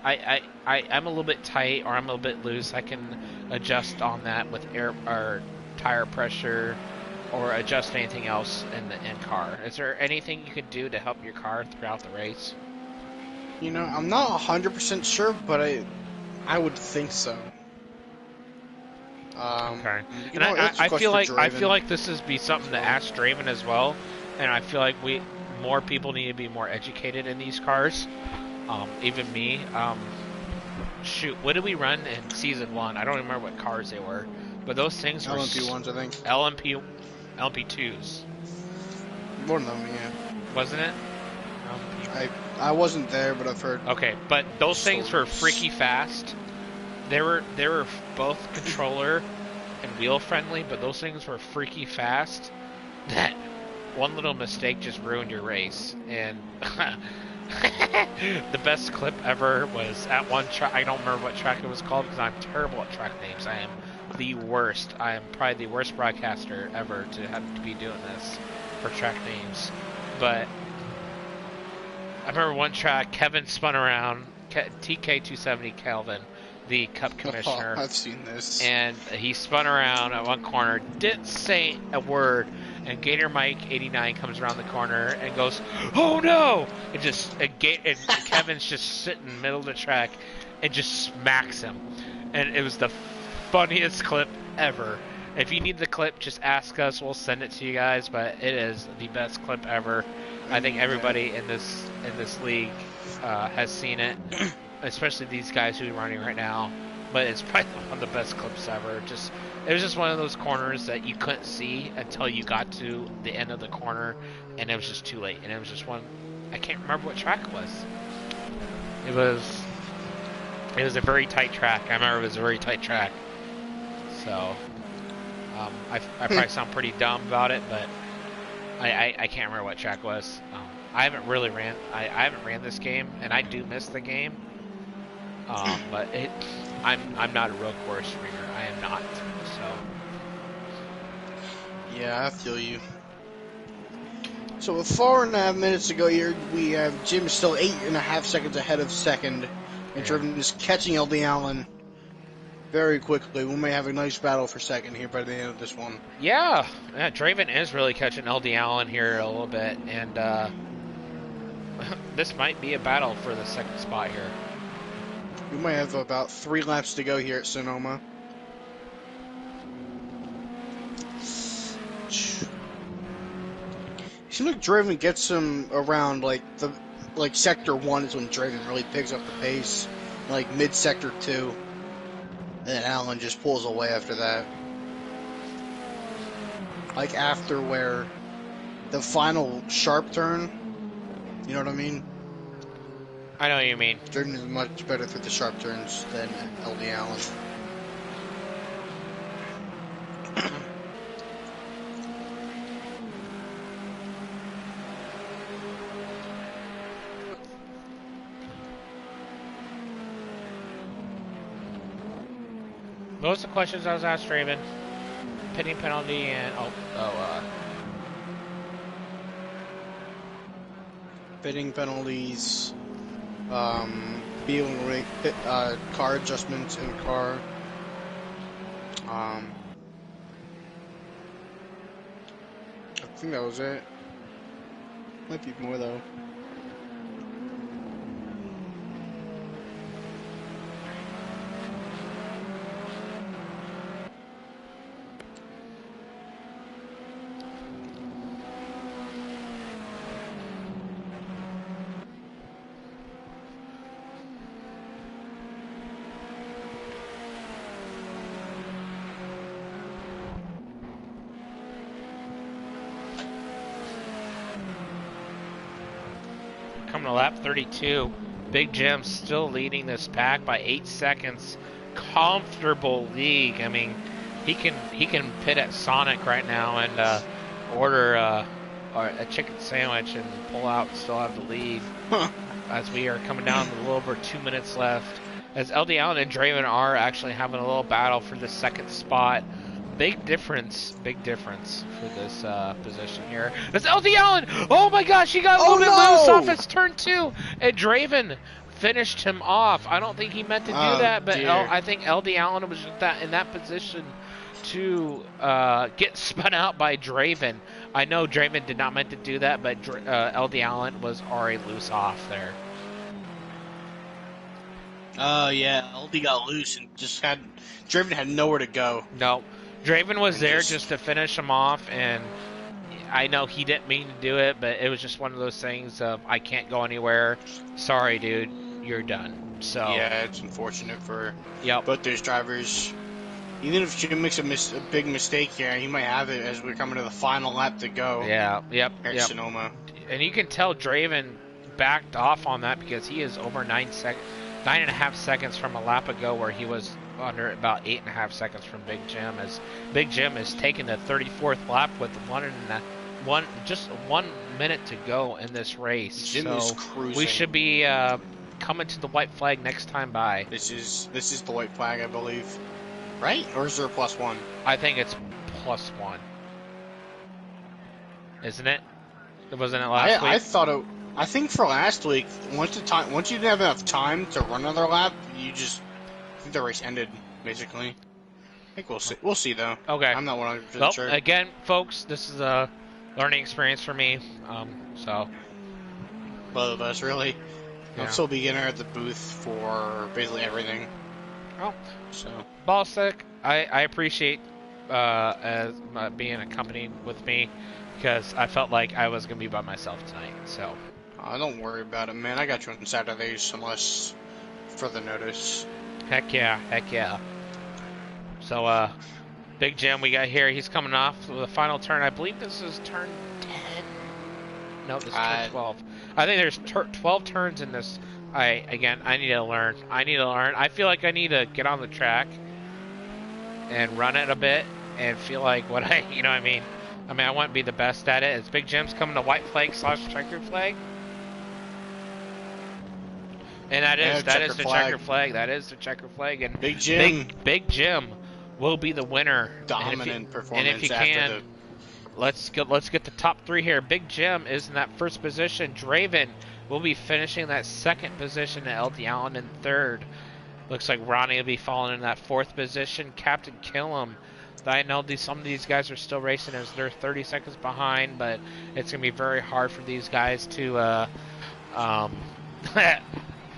I'm a little bit tight or I'm a little bit loose? I can adjust on that with air or tire pressure, or adjust anything else in the car. Is there anything you can do to help your car throughout the race? You know, I'm not 100% sure, but I would think so. Okay. You And know, I feel like this is be something to ask Draven as well, and I feel like more people need to be more educated in these cars. Even me. Shoot, what did we run in season 1? I don't remember what cars they were, but those things were LMP1s, I think. LMP2s. One of them, yeah. Wasn't it? I wasn't there, but I've heard. Okay, but those things were freaky fast. They were both controller and wheel friendly, but those things were freaky fast. That one little mistake just ruined your race. And the best clip ever was at one track. I don't remember what track it was called because I'm terrible at track names. I am the worst. I am probably the worst broadcaster ever to have to be doing this for track names. But I remember one track, Kevin spun around, TK270 Calvin, the Cup commissioner. Oh, I've seen this. And he spun around at one corner, didn't say a word, and Gator Mike 89 comes around the corner and goes, "Oh no!" And Kevin's just sitting in the middle of the track and just smacks him. And it was the funniest clip ever. If you need the clip, just ask us. We'll send it to you guys. But it is the best clip ever. I think everybody in this league has seen it, especially these guys who are running right now. But it's probably one of the best clips ever. It was just one of those corners that you couldn't see until you got to the end of the corner, and it was just too late. And it was just one. I can't remember what track it was. It was a very tight track. I remember it was a very tight track. So I probably sound pretty dumb about it, but I can't remember what track it was. I haven't really ran. I haven't ran this game, and I do miss the game. But I'm not a road course ringer. I am not. So yeah, I feel you. So with 4.5 minutes to go here, we have Jim still 8.5 seconds ahead of second, and Draven is catching LD Allen very quickly. We may have a nice battle for second here by the end of this one. Yeah, Draven is really catching LD Allen here a little bit, and this might be a battle for the second spot here. We might have about 3 laps to go here at Sonoma. It seems like Draven gets him around like sector 1 is when Draven really picks up the pace, like mid sector 2. And then Allen just pulls away after that. Like after where the final sharp turn, you know what I mean? I know what you mean. Draven is much better through the sharp turns than LD Allen. What was the questions I was asked, Raven? Pitting penalty and Pitting penalties, car adjustments in the car. I think that was it. Might be more though. coming to lap 32. Big Jim still leading this pack by 8 seconds. Comfortable league. I mean, he can pit at Sonic right now and order a chicken sandwich and pull out and still have the lead. As we are coming down to a little over 2 minutes left. As LD Allen and Draven are actually having a little battle for the second spot. Big difference for this position here. It's LD Allen! Oh my gosh, he got a little bit loose off his turn 2, and Draven finished him off. I don't think he meant to do that, but I think LD Allen was in that position to get spun out by Draven. I know Draven did not meant to do that, but LD Allen was already loose off there. Yeah, LD got loose and Draven had nowhere to go. No. Draven was there just to finish him off, and I know he didn't mean to do it, but it was just one of those things of, I can't go anywhere. Sorry, dude, you're done. So yeah, it's unfortunate for both those drivers. Even if Jim makes a big mistake here, he might have it as we're coming to the final lap to go. Yeah, At Sonoma. And you can tell Draven backed off on that because he is over 9.5 seconds from a lap ago where he was under about 8.5 seconds from Big Jim, as Big Jim is taking the 34th lap with just 1 minute to go in this race. Jim is cruising. We should be coming to the white flag next time by. This is the white flag, I believe. Right? Or is there a +1? I think it's +1. Isn't it? Wasn't it last week? I think for last week, once you didn't have enough time to run another lap, I think the race ended, basically. I think we'll see. We'll see, though. Okay. I'm not 100% sure. Again, folks, this is a learning experience for me. So. Both of us, really. Yeah. I'm still a beginner at the booth for basically everything. Oh. So. Ballstick, I appreciate as being accompanied with me, because I felt like I was going to be by myself tonight, so. Don't worry about it, man. I got you on Saturdays, unless further notice. Heck yeah. So, Big Jim we got here. He's coming off the final turn. I believe this is turn 10. No, this is turn 12. I think there's 12 turns in this. I need to learn. I feel like I need to get on the track and run it a bit and feel like you know what I mean? I want to be the best at it. It's Big Jim's coming to white flag / checkered flag. And that is the checkered flag. That is the checkered flag. And Big Big Jim will be the winner. Dominant performance. And if you can, let's get the top 3 here. Big Jim is in that first position. Draven will be finishing that second position, and LD Allen in third. Looks like Ronnie will be falling in that 4th position. Captain Killam. I know some of these guys are still racing as they're 30 seconds behind, but it's going to be very hard for these guys to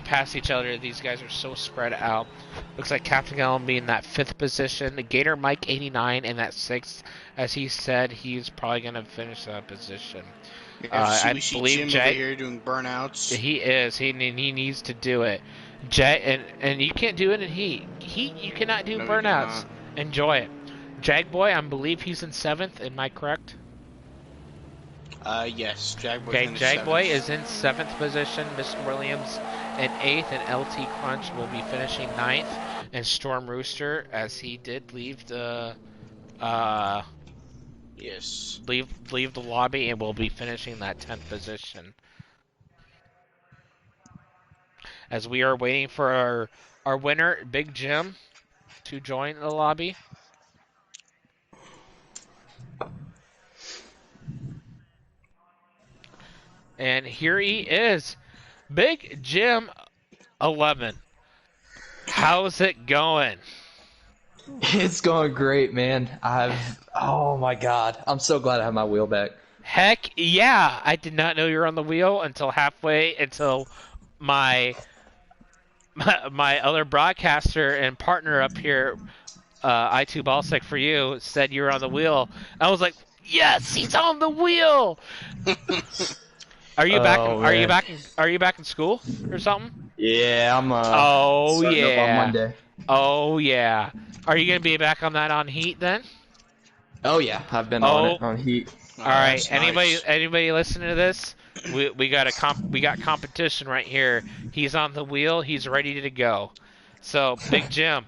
pass each other. These guys are so spread out. Looks like Captain Gallon being in that 5th position. The Gator Mike 89 in that 6th. As he said, he's probably going to finish that position. I believe Jim over here doing burnouts. He is. He needs to do it. And you can't do it in heat. You cannot do burnouts. Enjoy it. Jagboy, I believe he's in 7th. Am I correct? Yes. Jagboy is in 7th position. Mr. Williams in 8th, and LT Crunch will be finishing 9th. And Storm Rooster, as he did leave the leave the lobby, and will be finishing that 10th position. As we are waiting for our winner, Big Jim, to join the lobby. And here he is, Big Jim 11. How's it going? It's going great, man. Oh my god. I'm so glad I have my wheel back. Heck yeah! I did not know you were on the wheel until my my other broadcaster and partner up here, I2 Ballsick for you, said you were on the wheel. I was like, yes, he's on the wheel. Are you back? Oh Are you man. back? Are you back in school or something? Yeah, I'm Oh starting up on yeah. Monday. Oh yeah. Are you gonna be back on that on Heat then? Oh yeah, I've been on Oh, it on Heat. Oh, all right. that's nice. Anybody listening to this? We got we got competition right here. He's on the wheel. He's ready to go. So Big Jim,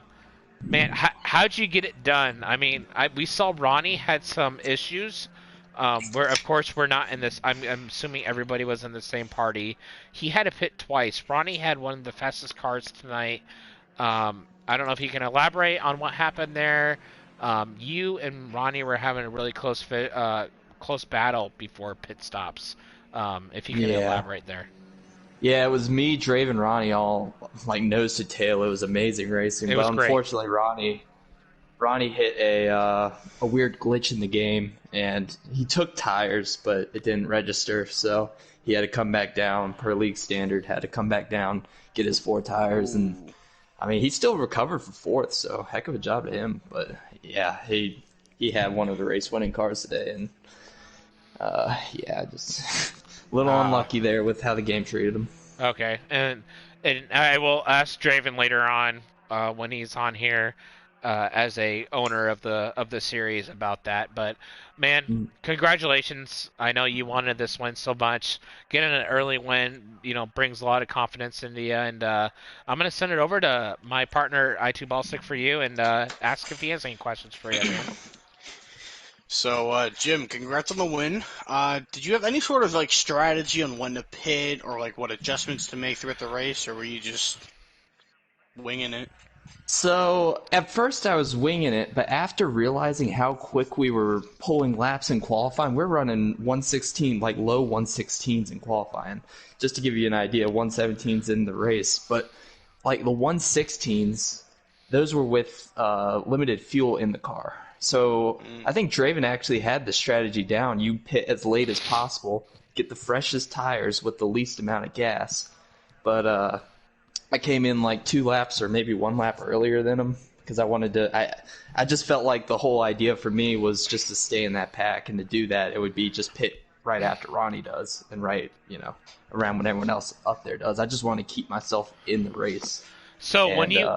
man, how'd you get it done? I mean, we saw Ronnie had some issues. Where of course we're not in this. I'm assuming everybody was in the same party. He had to pit twice. Ronnie had one of the fastest cars tonight. I don't know if you can elaborate on what happened there. You and Ronnie were having a really close battle before pit stops. If you can Yeah. elaborate there. Yeah, it was me, Drave, and Ronnie all like nose to tail. It was amazing racing, It but was great. unfortunately Ronnie hit a weird glitch in the game, and he took tires, but it didn't register, so he had to come back down per league standard. Had to come back down, get his 4 tires, and Ooh. I mean he still recovered for fourth, so heck of a job to him. But yeah, he had one of the race winning cars today, and yeah, just a little Uh, unlucky there with how the game treated him. okay, and I will ask Draven later on when he's on here as a owner of the series about that. But man, congratulations! I know you wanted this win so much. Getting an early win, brings a lot of confidence into you. And I'm gonna send it over to my partner I2 Ballstick for you and ask if he has any questions for you, man. So, Jim, congrats on the win. Did you have any sort of like strategy on when to pit or like what adjustments to make throughout the race, or were you just winging it? So at first I was winging it, but after realizing how quick we were pulling laps in qualifying, we're running 116, like low 116s in qualifying. Just to give you an idea, 117s in the race, but like the 116s, those were with limited fuel in the car. So Mm. I think Draven actually had the strategy down. You pit as late as possible, get the freshest tires with the least amount of gas. But I came in like 2 laps or maybe 1 lap earlier than him because I wanted to. I just felt like the whole idea for me was just to stay in that pack, and to do that, it would be just pit right after Ronnie does and right, around when everyone else up there does. I just want to keep myself in the race. So when And you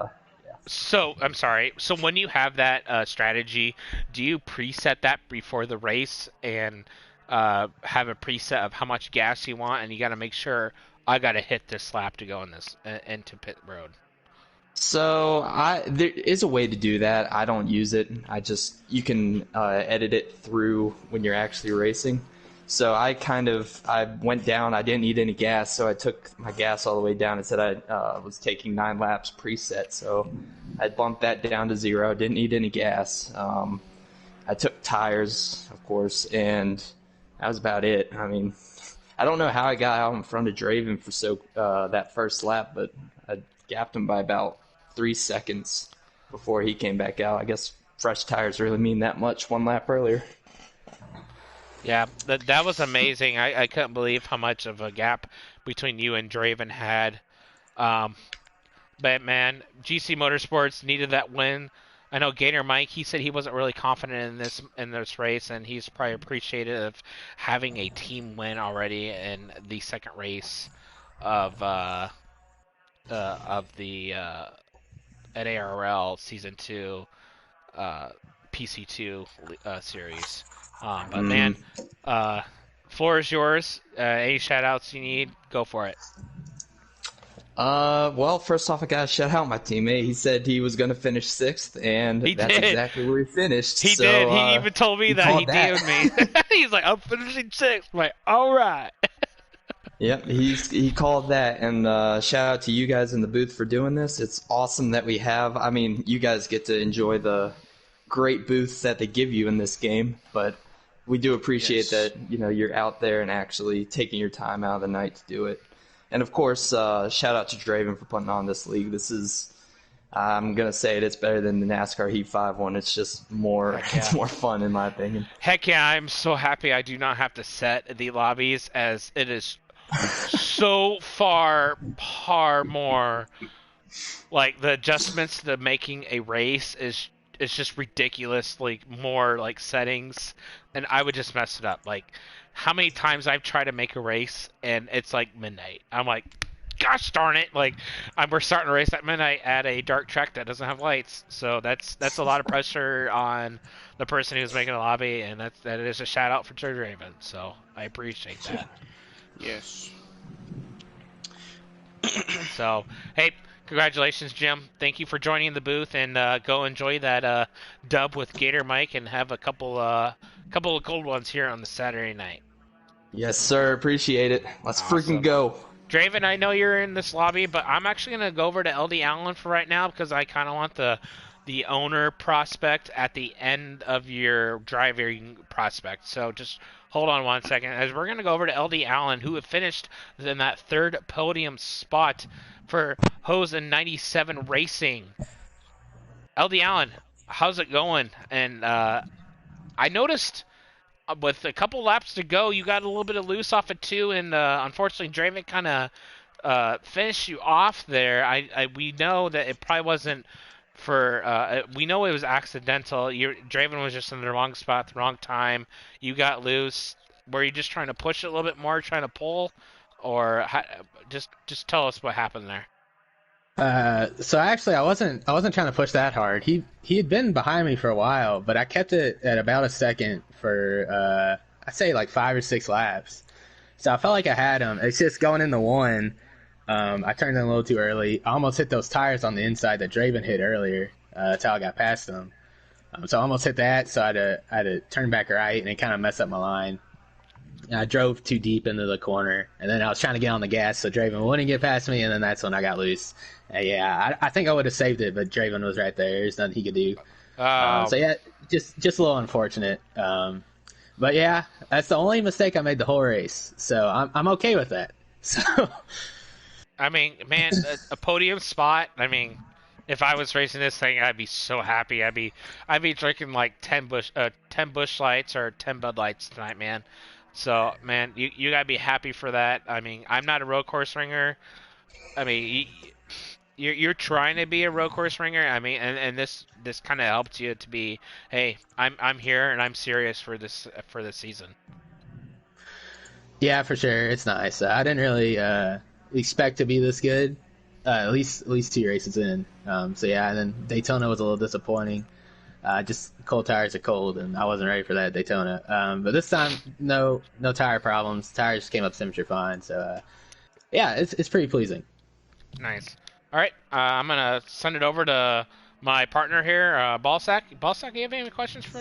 So I'm sorry. So when you have that strategy, do you preset that before the race and have a preset of how much gas you want, and you got to make sure I got to hit this lap to go in this into pit road? there is a way to do that. I don't use it. You can edit it through when you're actually racing. So I went down. I didn't need any gas, so I took my gas all the way down. It said I was taking 9 laps preset, so I bumped that down to 0. Didn't need any gas. I took tires, of course, and that was about it. I mean, I don't know how I got out in front of Draven for that first lap, but I gapped him by about 3 seconds before he came back out. I guess fresh tires really mean that much 1 lap earlier. Yeah, that was amazing. I couldn't believe how much of a gap between you and Draven had. Um, but man, GC Motorsports needed that win. I know Gator Mike. He said he wasn't really confident in this race, and he's probably appreciative of having a team win already in the second race of the at ARL Season 2 uh, PC2 series. But man, uh, floor is yours. Any shout outs you need, go for it. Well, first off, I gotta shout out my teammate. He said he was gonna finish 6th, and He that's did. exactly where he finished. He So, did. He even told me he that. He called that. DM'd me. He's like, I'm finishing 6th. I'm like, all right. Yep, he called that, and shout out to you guys in the booth for doing this. It's awesome that we have. I mean, you guys get to enjoy the great booths that they give you in this game, but we do appreciate Yes. that you're out there and actually taking your time out of the night to do it. And of course, shout out to Draven for putting on this league. This is, I'm gonna say it's better than the NASCAR Heat 5 one. It's just more, Heck yeah. it's more fun in my opinion. Heck yeah, I'm so happy I do not have to set the lobbies, as it is so far more, like, the adjustments to making a race is just ridiculously more like settings, and I would just mess it up. Like, how many times I've tried to make a race and it's like midnight. I'm like, gosh darn it! Like, we're starting a race at midnight at a dark track that doesn't have lights, so that's a lot of pressure on the person who's making a lobby, and that is a shout out for George Raven. So I appreciate that. Yes. So, hey, congratulations, Jim. Thank you for joining the booth, and go enjoy that dub with Gator Mike, and have a couple of cold ones here on the Saturday night. Yes, sir. Appreciate it. Let's freaking go. Draven, I know you're in this lobby, but I'm actually going to go over to LD Allen for right now, because I kind of want the owner prospect at the end of your driving prospect. So just hold on one second, as we're going to go over to LD Allen, who finished in that third podium spot for Hose and 97 Racing. LD Allen, how's it going? And I noticed with a couple laps to go, you got a little bit of loose off of 2, and unfortunately, Draven kind of finished you off there. We know that it probably wasn't for. We know it was accidental. Draven was just in the wrong spot at the wrong time. You got loose. Were you just trying to push it a little bit more, trying to pull, or just tell us what happened there? So actually, I wasn't trying to push that hard. He had been behind me for a while, but I kept it at about a second for I'd say like 5 or 6 laps. So I felt like I had him. It's just going into 1. I turned in a little too early. I almost hit those tires on the inside that Draven hit earlier. That's how I got past them. So I almost hit that. So I had to turn back right, and it kind of messed up my line. And I drove too deep into the corner, and then I was trying to get on the gas, so Draven wouldn't get past me, and then that's when I got loose. I think I would have saved it, but Draven was right there. There's nothing he could do. So yeah, just a little unfortunate. But yeah, that's the only mistake I made the whole race, so I'm okay with that. So, I mean, man, a podium spot. I mean, if I was racing this thing, I'd be so happy. I'd be drinking like 10 Busch Lights or 10 Bud Lights tonight, man. So, man, you gotta be happy for that. I mean, I'm not a road course ringer. I mean, you're trying to be a road course ringer. I mean, and this kind of helped you to be, hey, I'm here and I'm serious for this season. yeah, for sure, it's nice. I didn't really expect to be this good. At least 2 races in. So yeah, and then Daytona was a little disappointing. Just cold tires are cold, and I wasn't ready for that at Daytona. But this time, no tire problems. Tires came up temperature fine. So yeah, it's pretty pleasing. Nice. All right, I'm gonna send it over to my partner here, Ballsack. Ballsack, do you have any questions for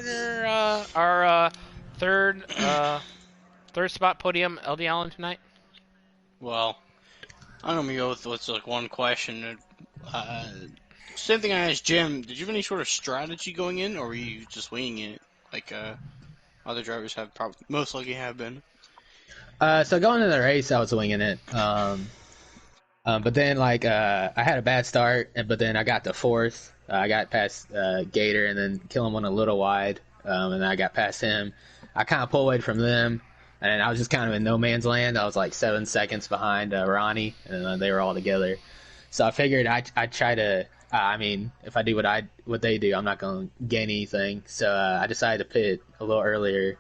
our third spot podium, LD Allen tonight? Well, I'm gonna go with like one question. Same thing I asked Jim. Did you have any sort of strategy going in, or were you just winging it, like other drivers have most likely have been? So going into the race, I was winging it. But then I had a bad start, but then I got to 4th. I got past Gator, and then Killen went a little wide, and then I got past him. I kind of pulled away from them, and I was just kind of in no man's land. I was like 7 seconds behind Ronnie, and then they were all together. So I figured I'd try to. I mean, if I do what they do, I'm not going to gain anything. So I decided to pit a little earlier.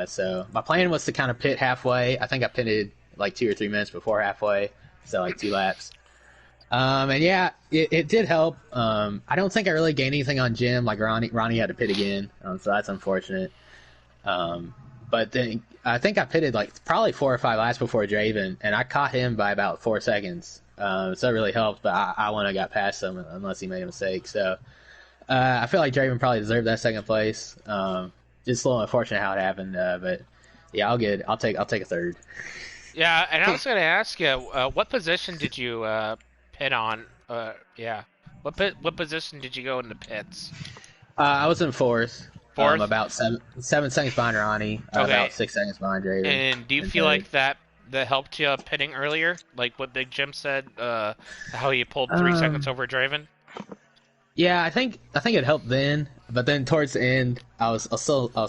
So my plan was to kind of pit halfway. I think I pitted like 2 or 3 minutes before halfway, so like 2 laps. And yeah, it did help. I don't think I really gained anything on Jim. Like Ronnie had to pit again, so that's unfortunate. But then I think I pitted like probably 4 or 5 laps before Draven, and I caught him by about 4 seconds. So that really helped, but I wouldn't have got past him unless he made a mistake. So I feel like Draven probably deserved that 2nd place. Just a little unfortunate how it happened, but yeah, I'll take a 3rd. Yeah, and I was going to ask you, what position did you pit on? Yeah, what position did you go in the pits? I was in fourth. Fourth. About 7 seconds behind Ronnie, Okay, about 6 seconds behind Draven, and do you in feel third. like that helped you pitting earlier, like what Big Jim said, how you pulled 3 seconds Um, over Draven? yeah, I think it helped then, but then towards the end, I was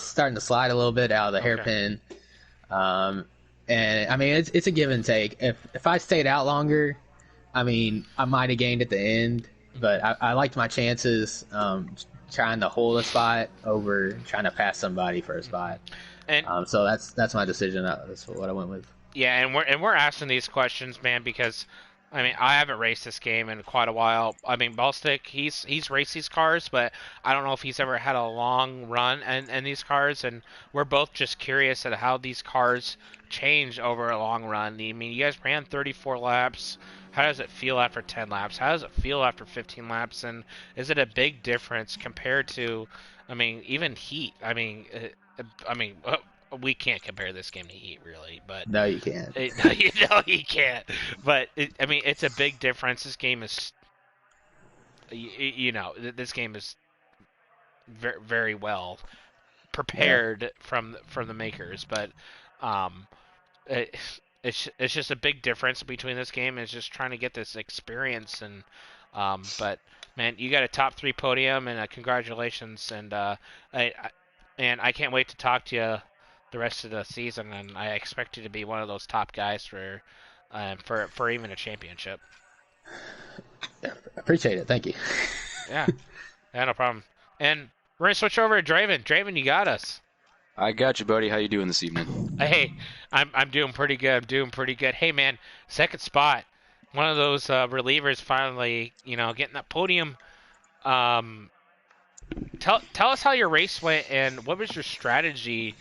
starting to slide a little bit out of the Okay. hairpin. And I mean, it's a give and take. If I stayed out longer, I mean, I might have gained at the end, but I liked my chances trying to hold a spot over trying to pass somebody for a spot. And So that's my decision. That's what I went with. yeah, and we're asking these questions, man, because I mean I haven't raced this game in quite a while. I mean Ballstick, he's raced these cars, but I don't know if he's ever had a long run in these cars, and we're both just curious at how these cars change over a long run. I mean, you guys ran 34 laps. How does it feel after 10 laps? How does it feel after 15 laps? And is it a big difference compared to, I mean, even Heat? I mean, we can't compare this game to Heat, really, but No, you can't. no, you know he can't. But I mean, it's a big difference. This game is, this game is very, very well Yeah. prepared from the makers. But um, it, it's just a big difference between this game and just trying to get this experience. And but man, you got a top 3 podium, and congratulations. And I can't wait to talk to you the rest of the season, and I expect you to be one of those top guys for even a championship. Appreciate it. Thank you. Yeah, yeah, no problem. And we're gonna switch over to Draven. Draven, you got us. I got you, buddy. How you doing this evening? Hey, I'm doing pretty good. I'm doing pretty good. Hey, man, second spot. One of those relievers finally, getting that podium. Um, tell us how your race went and what was your strategy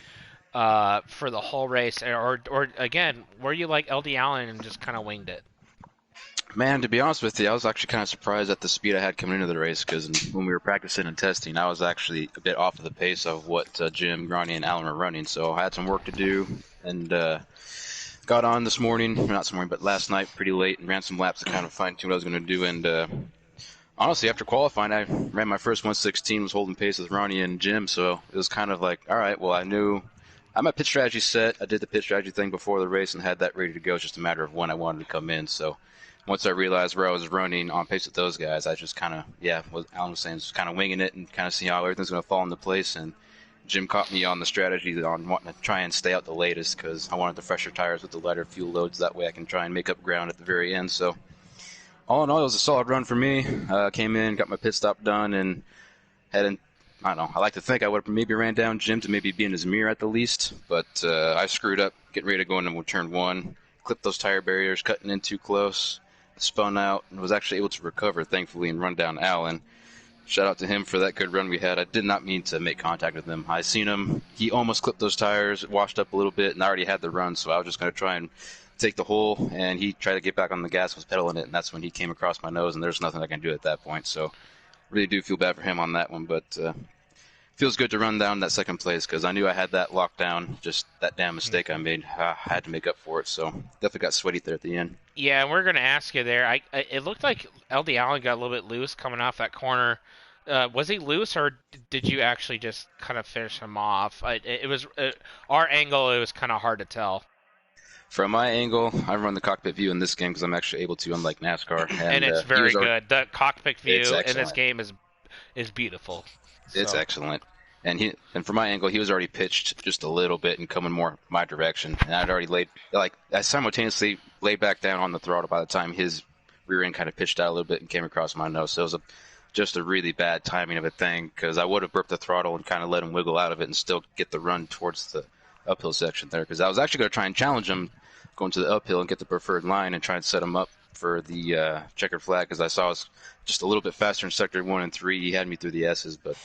for the whole race, or again, were you like LD Allen and just kind of winged it? Man, to be honest with you, I was actually kind of surprised at the speed I had coming into the race because when we were practicing and testing, I was actually a bit off of the pace of what Jim, Ronnie, and Alan were running. So I had some work to do and got on this morning, not this morning, but last night pretty late and ran some laps to kind of fine-tune what I was going to do. And honestly, after qualifying, I ran my first 116, was holding pace with Ronnie and Jim. So it was kind of like, all right, well, I knew I had my pit strategy set. I did the pit strategy thing before the race and had that ready to go. It's just a matter of when I wanted to come in. So once I realized where I was running on pace with those guys, I just kind of, what Alan was saying, just kind of winging it and kind of seeing how everything's going to fall into place. And Jim caught me on the strategy on wanting to try and stay out the latest because I wanted the fresher tires with the lighter fuel loads. That way I can try and make up ground at the very end. So all in all, it was a solid run for me. Came in, got my pit stop done, and heading. I don't know. I like to think I would have maybe ran down Jim to maybe be in his mirror at the least, but I screwed up getting ready to go into turn 1, clipped those tire barriers, cutting in too close, spun out, and was actually able to recover, thankfully, and run down Allen. Shout out to him for that good run we had. I did not mean to make contact with him. I seen him. He almost clipped those tires, washed up a little bit, and I already had the run, so I was just going to try and take the hole, and he tried to get back on the gas, was pedaling it, and that's when he came across my nose, and there's nothing I can do at that point. So really do feel bad for him on that one, but feels good to run down that second place because I knew I had that locked down. Just that damn mistake I made, I had to make up for it. So definitely got sweaty there at the end. Yeah, and we're gonna ask you there. It looked like LD Allen got a little bit loose coming off that corner. Was he loose, or did you actually just kind of finish him off? It was our angle. It was kind of hard to tell. From my angle, I run the cockpit view in this game because I'm actually able to, unlike NASCAR. And it's very good. The cockpit view in this game is beautiful. It's So, excellent. And from my angle, he was already pitched just a little bit and coming more my direction. And I'd already I simultaneously laid back down on the throttle by the time his rear end kind of pitched out a little bit and came across my nose. So it was just a really bad timing of a thing because I would have burped the throttle and kind of let him wiggle out of it and still get the run towards the uphill section there because I was actually going to try and challenge him going to the uphill and get the preferred line and try and set him up for the checkered flag because I saw I was just a little bit faster in sector 1 and 3. He had me through the S's, but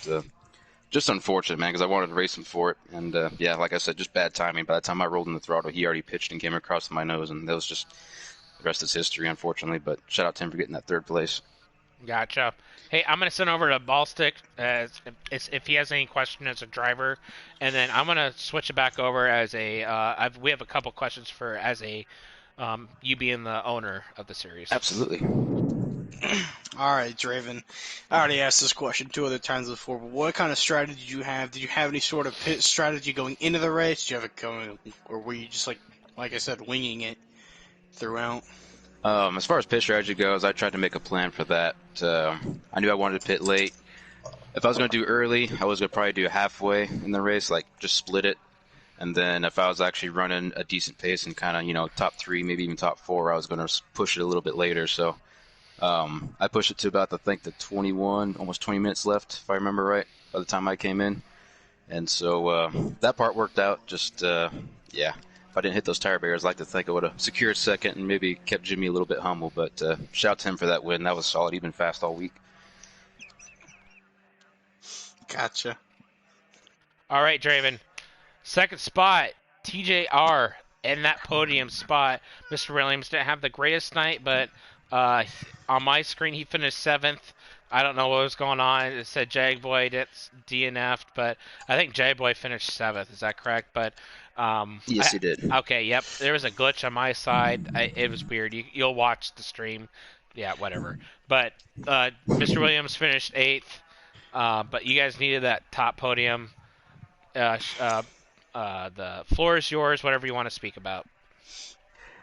just unfortunate, man, because I wanted to race him for it. And, like I said, just bad timing. By the time I rolled in the throttle, he already pitched and came across my nose, and that was just the rest is history, unfortunately. But shout out to him for getting that third place. Gotcha. Hey, I'm gonna send over to Ballstick if he has any question as a driver, and then I'm gonna switch it back over as a. We have a couple questions for as a, you being the owner of the series. Absolutely. All right, Draven. I already asked this question 2 other times before, but what kind of strategy did you have? Did you have any sort of pit strategy going into the race? Did you have it going, or were you just like I said, winging it throughout? As far as pit strategy goes, I tried to make a plan for that. I knew I wanted to pit late. If I was going to do early, I was going to probably do halfway in the race, like just split it. And then if I was actually running a decent pace and kind of, top 3, maybe even top 4, I was going to push it a little bit later. So I pushed it to about, I think, the 21, almost 20 minutes left, if I remember right, by the time I came in. And so that part worked out. Just, yeah, if I didn't hit those tire barriers, I'd like to think I would have secured second and maybe kept Jimmy a little bit humble. But shout out to him for that win. That was solid. He's been fast all week. Gotcha. All right, Draven. Second spot, TJR in that podium spot. Mr. Williams didn't have the greatest night, but on my screen he finished 7th. I don't know what was going on. It said Jagboy DNF'd, but I think Jagboy finished 7th. Is that correct? But Yes, he did. Okay, yep. There was a glitch on my side. It was weird. You'll watch the stream. Yeah, whatever. But Mr. Williams finished 8th. But you guys needed that top podium. The floor is yours, whatever you want to speak about.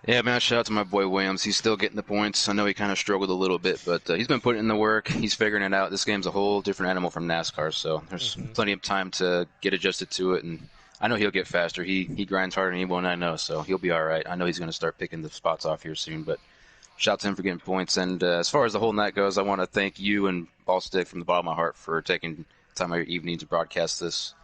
Yeah, man, shout out to my boy Williams. He's still getting the points. I know he kind of struggled a little bit, but he's been putting in the work. He's figuring it out. This game's a whole different animal from NASCAR, so there's plenty of time to get adjusted to it, and I know he'll get faster. He grinds harder than anyone I know, so he'll be all right. I know he's going to start picking the spots off here soon, but shout out to him for getting points. And as far as the whole night goes, I want to thank you and Ballstick from the bottom of my heart for taking time out of your evening to broadcast this.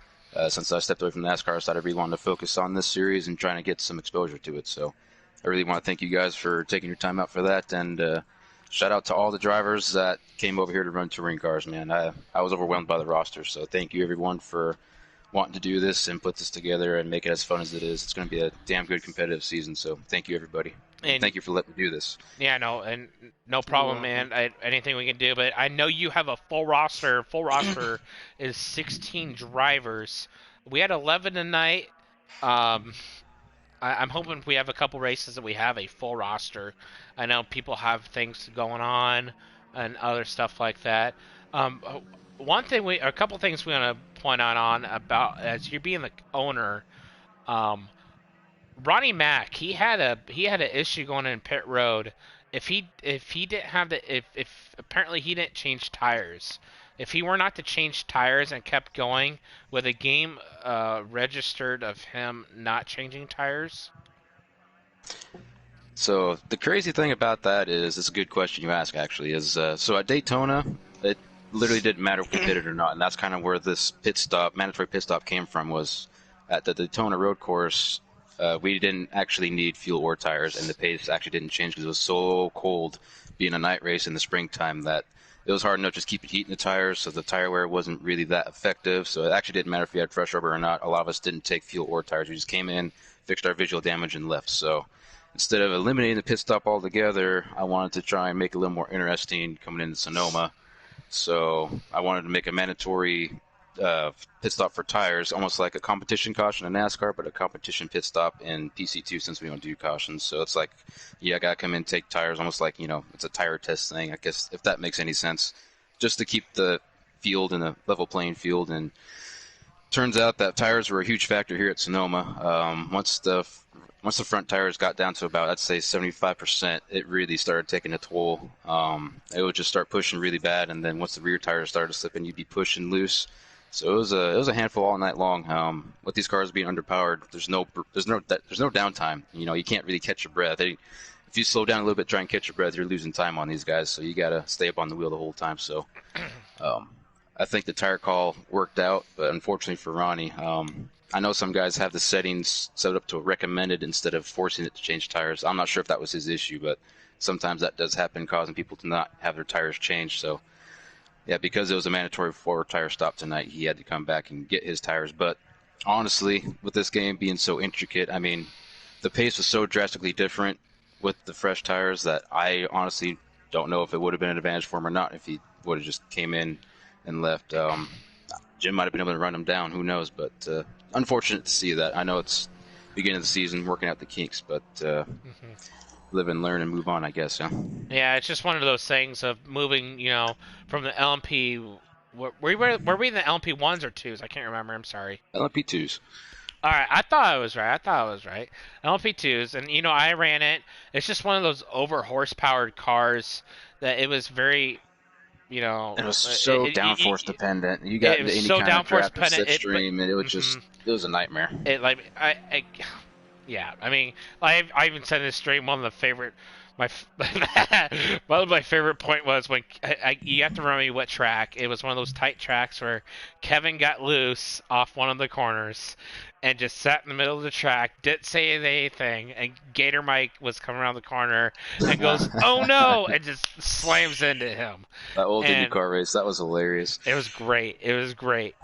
Since I stepped away from the NASCAR side, I really wanted to focus on this series and trying to get some exposure to it, so I really want to thank you guys for taking your time out for that, and shout out to all the drivers that came over here to run touring cars, man. I was overwhelmed by the roster, so thank you everyone for wanting to do this and put this together and make it as fun as it is. It's going to be a damn good competitive season, so thank you everybody. And thank you for letting me do this. Yeah, no, and no problem, man. Anything we can do, but I know you have a full roster. Full roster is 16 drivers. We had 11 tonight. I'm hoping we have a couple races that we have a full roster. I know people have things going on and other stuff like that. A couple things we want to point out on about as you being the owner. Ronnie Mack, he had an issue going in pit road. If he didn't have if apparently he didn't change tires. If he were not to change tires and kept going, would a game registered of him not changing tires? So the crazy thing about that is, it's a good question you ask actually, is so at Daytona, it literally didn't matter if we did it or not, and that's kind of where this mandatory pit stop came from, was at the Daytona road course, we didn't actually need fuel or tires, and the pace actually didn't change because it was so cold being a night race in the springtime that it was hard enough just keep heating the tires, so the tire wear wasn't really that effective. So it actually didn't matter if we had fresh rubber or not. A lot of us didn't take fuel or tires. We just came in, fixed our visual damage, and left. So instead of eliminating the pit stop altogether, I wanted to try and make it a little more interesting coming into Sonoma. So I wanted to make a mandatory pit stop for tires, almost like a competition caution in NASCAR, but a competition pit stop in PC2 since we don't do cautions. So it's like, I got to come in and take tires, almost like, it's a tire test thing, I guess, if that makes any sense, just to keep the field in a level playing field. And turns out that tires were a huge factor here at Sonoma. Once the front tires got down to about, I'd say 75%, it really started taking a toll. It would just start pushing really bad, and then once the rear tires started slipping, you'd be pushing loose. So it was a handful all night long. With these cars being underpowered, there's no downtime. You can't really catch your breath. If you slow down a little bit, try and catch your breath, you're losing time on these guys. So you gotta stay up on the wheel the whole time. So I think the tire call worked out, but unfortunately for Ronnie, I know some guys have the settings set up to recommended instead of forcing it to change tires. I'm not sure if that was his issue, but sometimes that does happen, causing people to not have their tires changed. So yeah, because it was a mandatory forward tire stop tonight, he had to come back and get his tires. But honestly, with this game being so intricate, I mean, the pace was so drastically different with the fresh tires that I honestly don't know if it would have been an advantage for him or not if he would have just came in and left. Jim might have been able to run him down. Who knows? But unfortunate to see that. I know it's beginning of the season, working out the kinks, but live and learn and move on, I guess. Yeah, it's just one of those things of moving, from the LMP. Were we in the LMP 1s or 2s? I can't remember. I'm sorry. LMP 2s. All right, I thought I was right. LMP 2s, and I ran it. It's just one of those over horsepowered cars that it was very, It was so downforce dependent. You got into any kind of draft or slipstream, and it was just it was a nightmare. Yeah. I mean, I even said in this stream one of my favorite point was when you have to remember me what track. It was one of those tight tracks where Kevin got loose off one of the corners and just sat in the middle of the track, didn't say anything, and Gator Mike was coming around the corner and goes, "Oh no!" and just slams into him. That old IndyCar race, that was hilarious. It was great,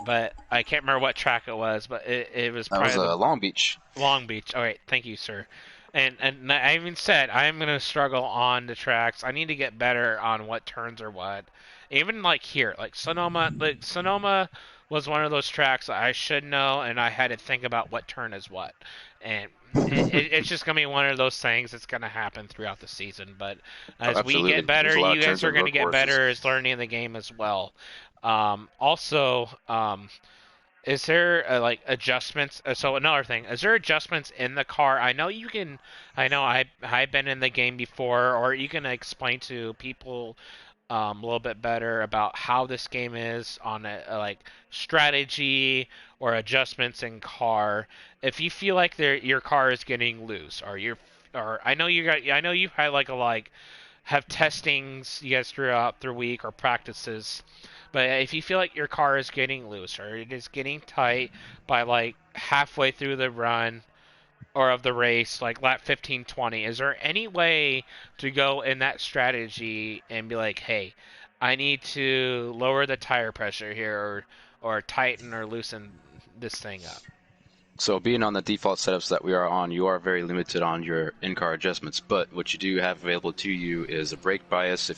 but I can't remember what track it was, but it was probably Long Beach. Long Beach. All right, thank you, sir. And I even said I'm going to struggle on the tracks. I need to get better on what turns are what. Even like here, like Sonoma was one of those tracks that I should know, and I had to think about what turn is what. And it's just going to be one of those things that's going to happen throughout the season. But as we get better, you guys are going to get better as learning the game as well. Also, is there like adjustments? So another thing, is there adjustments in the car? I know I've been in the game before, or you can explain to people a little bit better about how this game is on like strategy or adjustments in car. If you feel like your car is getting loose, I know you've had have testings you guys throughout the week or practices. But if you feel like your car is getting loose or it is getting tight by like halfway through the run or of the race, like lap 15, 20, is there any way to go in that strategy and be like, hey, I need to lower the tire pressure here or tighten or loosen this thing up? So being on the default setups that we are on, you are very limited on your in-car adjustments. But what you do have available to you is a brake bias.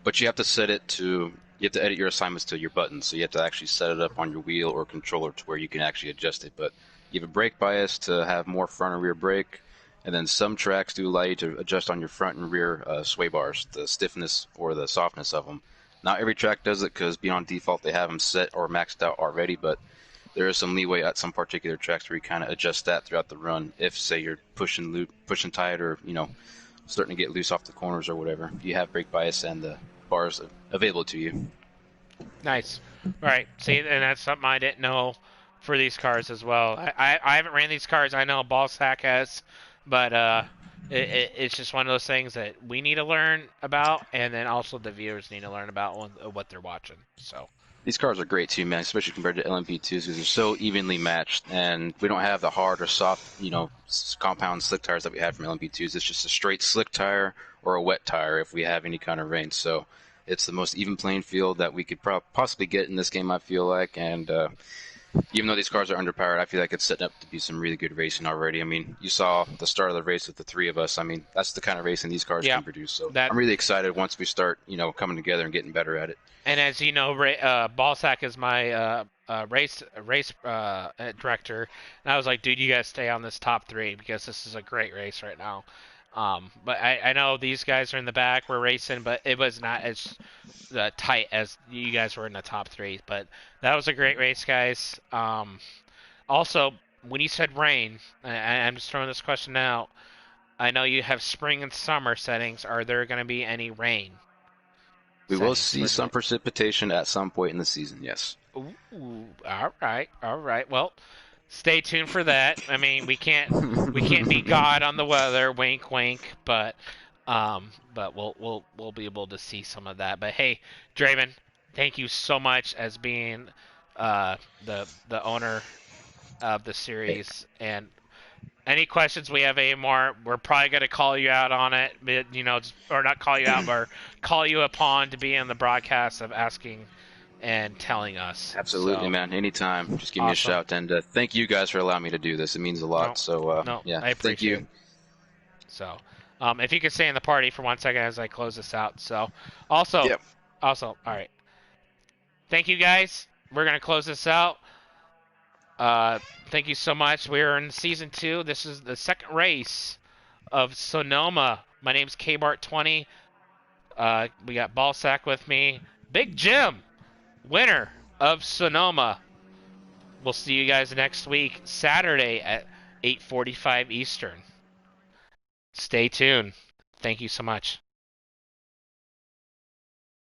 But you have to set it to... You have to edit your assignments to your buttons, so you have to actually set it up on your wheel or controller to where you can actually adjust it. But you have a brake bias to have more front or rear brake, and then some tracks do allow you to adjust on your front and rear sway bars, the stiffness or the softness of them. Not every track does it because beyond default they have them set or maxed out already, but there is some leeway at some particular tracks where you kind of adjust that throughout the run. If, say, you're pushing tight or, starting to get loose off the corners or whatever, you have brake bias and the bars available to you. Nice. All right. See, and that's something I didn't know for these cars as well. I haven't ran these cars. I know Ballsack has, but it's just one of those things that we need to learn about, and then also the viewers need to learn about what they're watching. So these cars are great too, man, especially compared to LMP2s because they're so evenly matched, and we don't have the hard or soft, compound slick tires that we had from LMP2s. It's just a straight slick tire or a wet tire if we have any kind of rain. So it's the most even playing field that we could possibly get in this game, I feel like. And even though these cars are underpowered, I feel like it's setting up to be some really good racing already. I mean, you saw the start of the race with the three of us. I mean, that's the kind of racing these cars can produce. So I'm really excited once we start, coming together and getting better at it. And as you know, Ballsack is my race director, and I was like, dude, you guys stay on this top three because this is a great race right now. But I know these guys are in the back, we're racing, but it was not as tight as you guys were in the top three. But that was a great race, guys. Also, when you said rain, I'm just throwing this question out. I know you have spring and summer settings. Are there going to be any rain? We will see some precipitation at some point in the season, yes. Ooh, all right. Well, stay tuned for that. I mean, we can't be God on the weather, wink, wink. But we'll be able to see some of that. But hey, Draven, thank you so much as being the owner of the series. And any questions we have, AMR, we're probably going to call you out on it, or not call you out, but call you upon to be in the broadcast of asking and telling us. Absolutely, man. Anytime. Just give me a shout. And thank you guys for allowing me to do this. It means a lot. I appreciate thank you. So, If you could stay in the party for 1 second as I close this out. So, also, Yep. all right. Thank you guys. We're gonna close this out. Thank you so much. We're in season 2. This is the second race of Sonoma. My name's KBart20. We got Ballsack with me. Big Jim, winner of Sonoma. We'll see you guys next week, Saturday at 8:45 Eastern. Stay tuned. Thank you so much.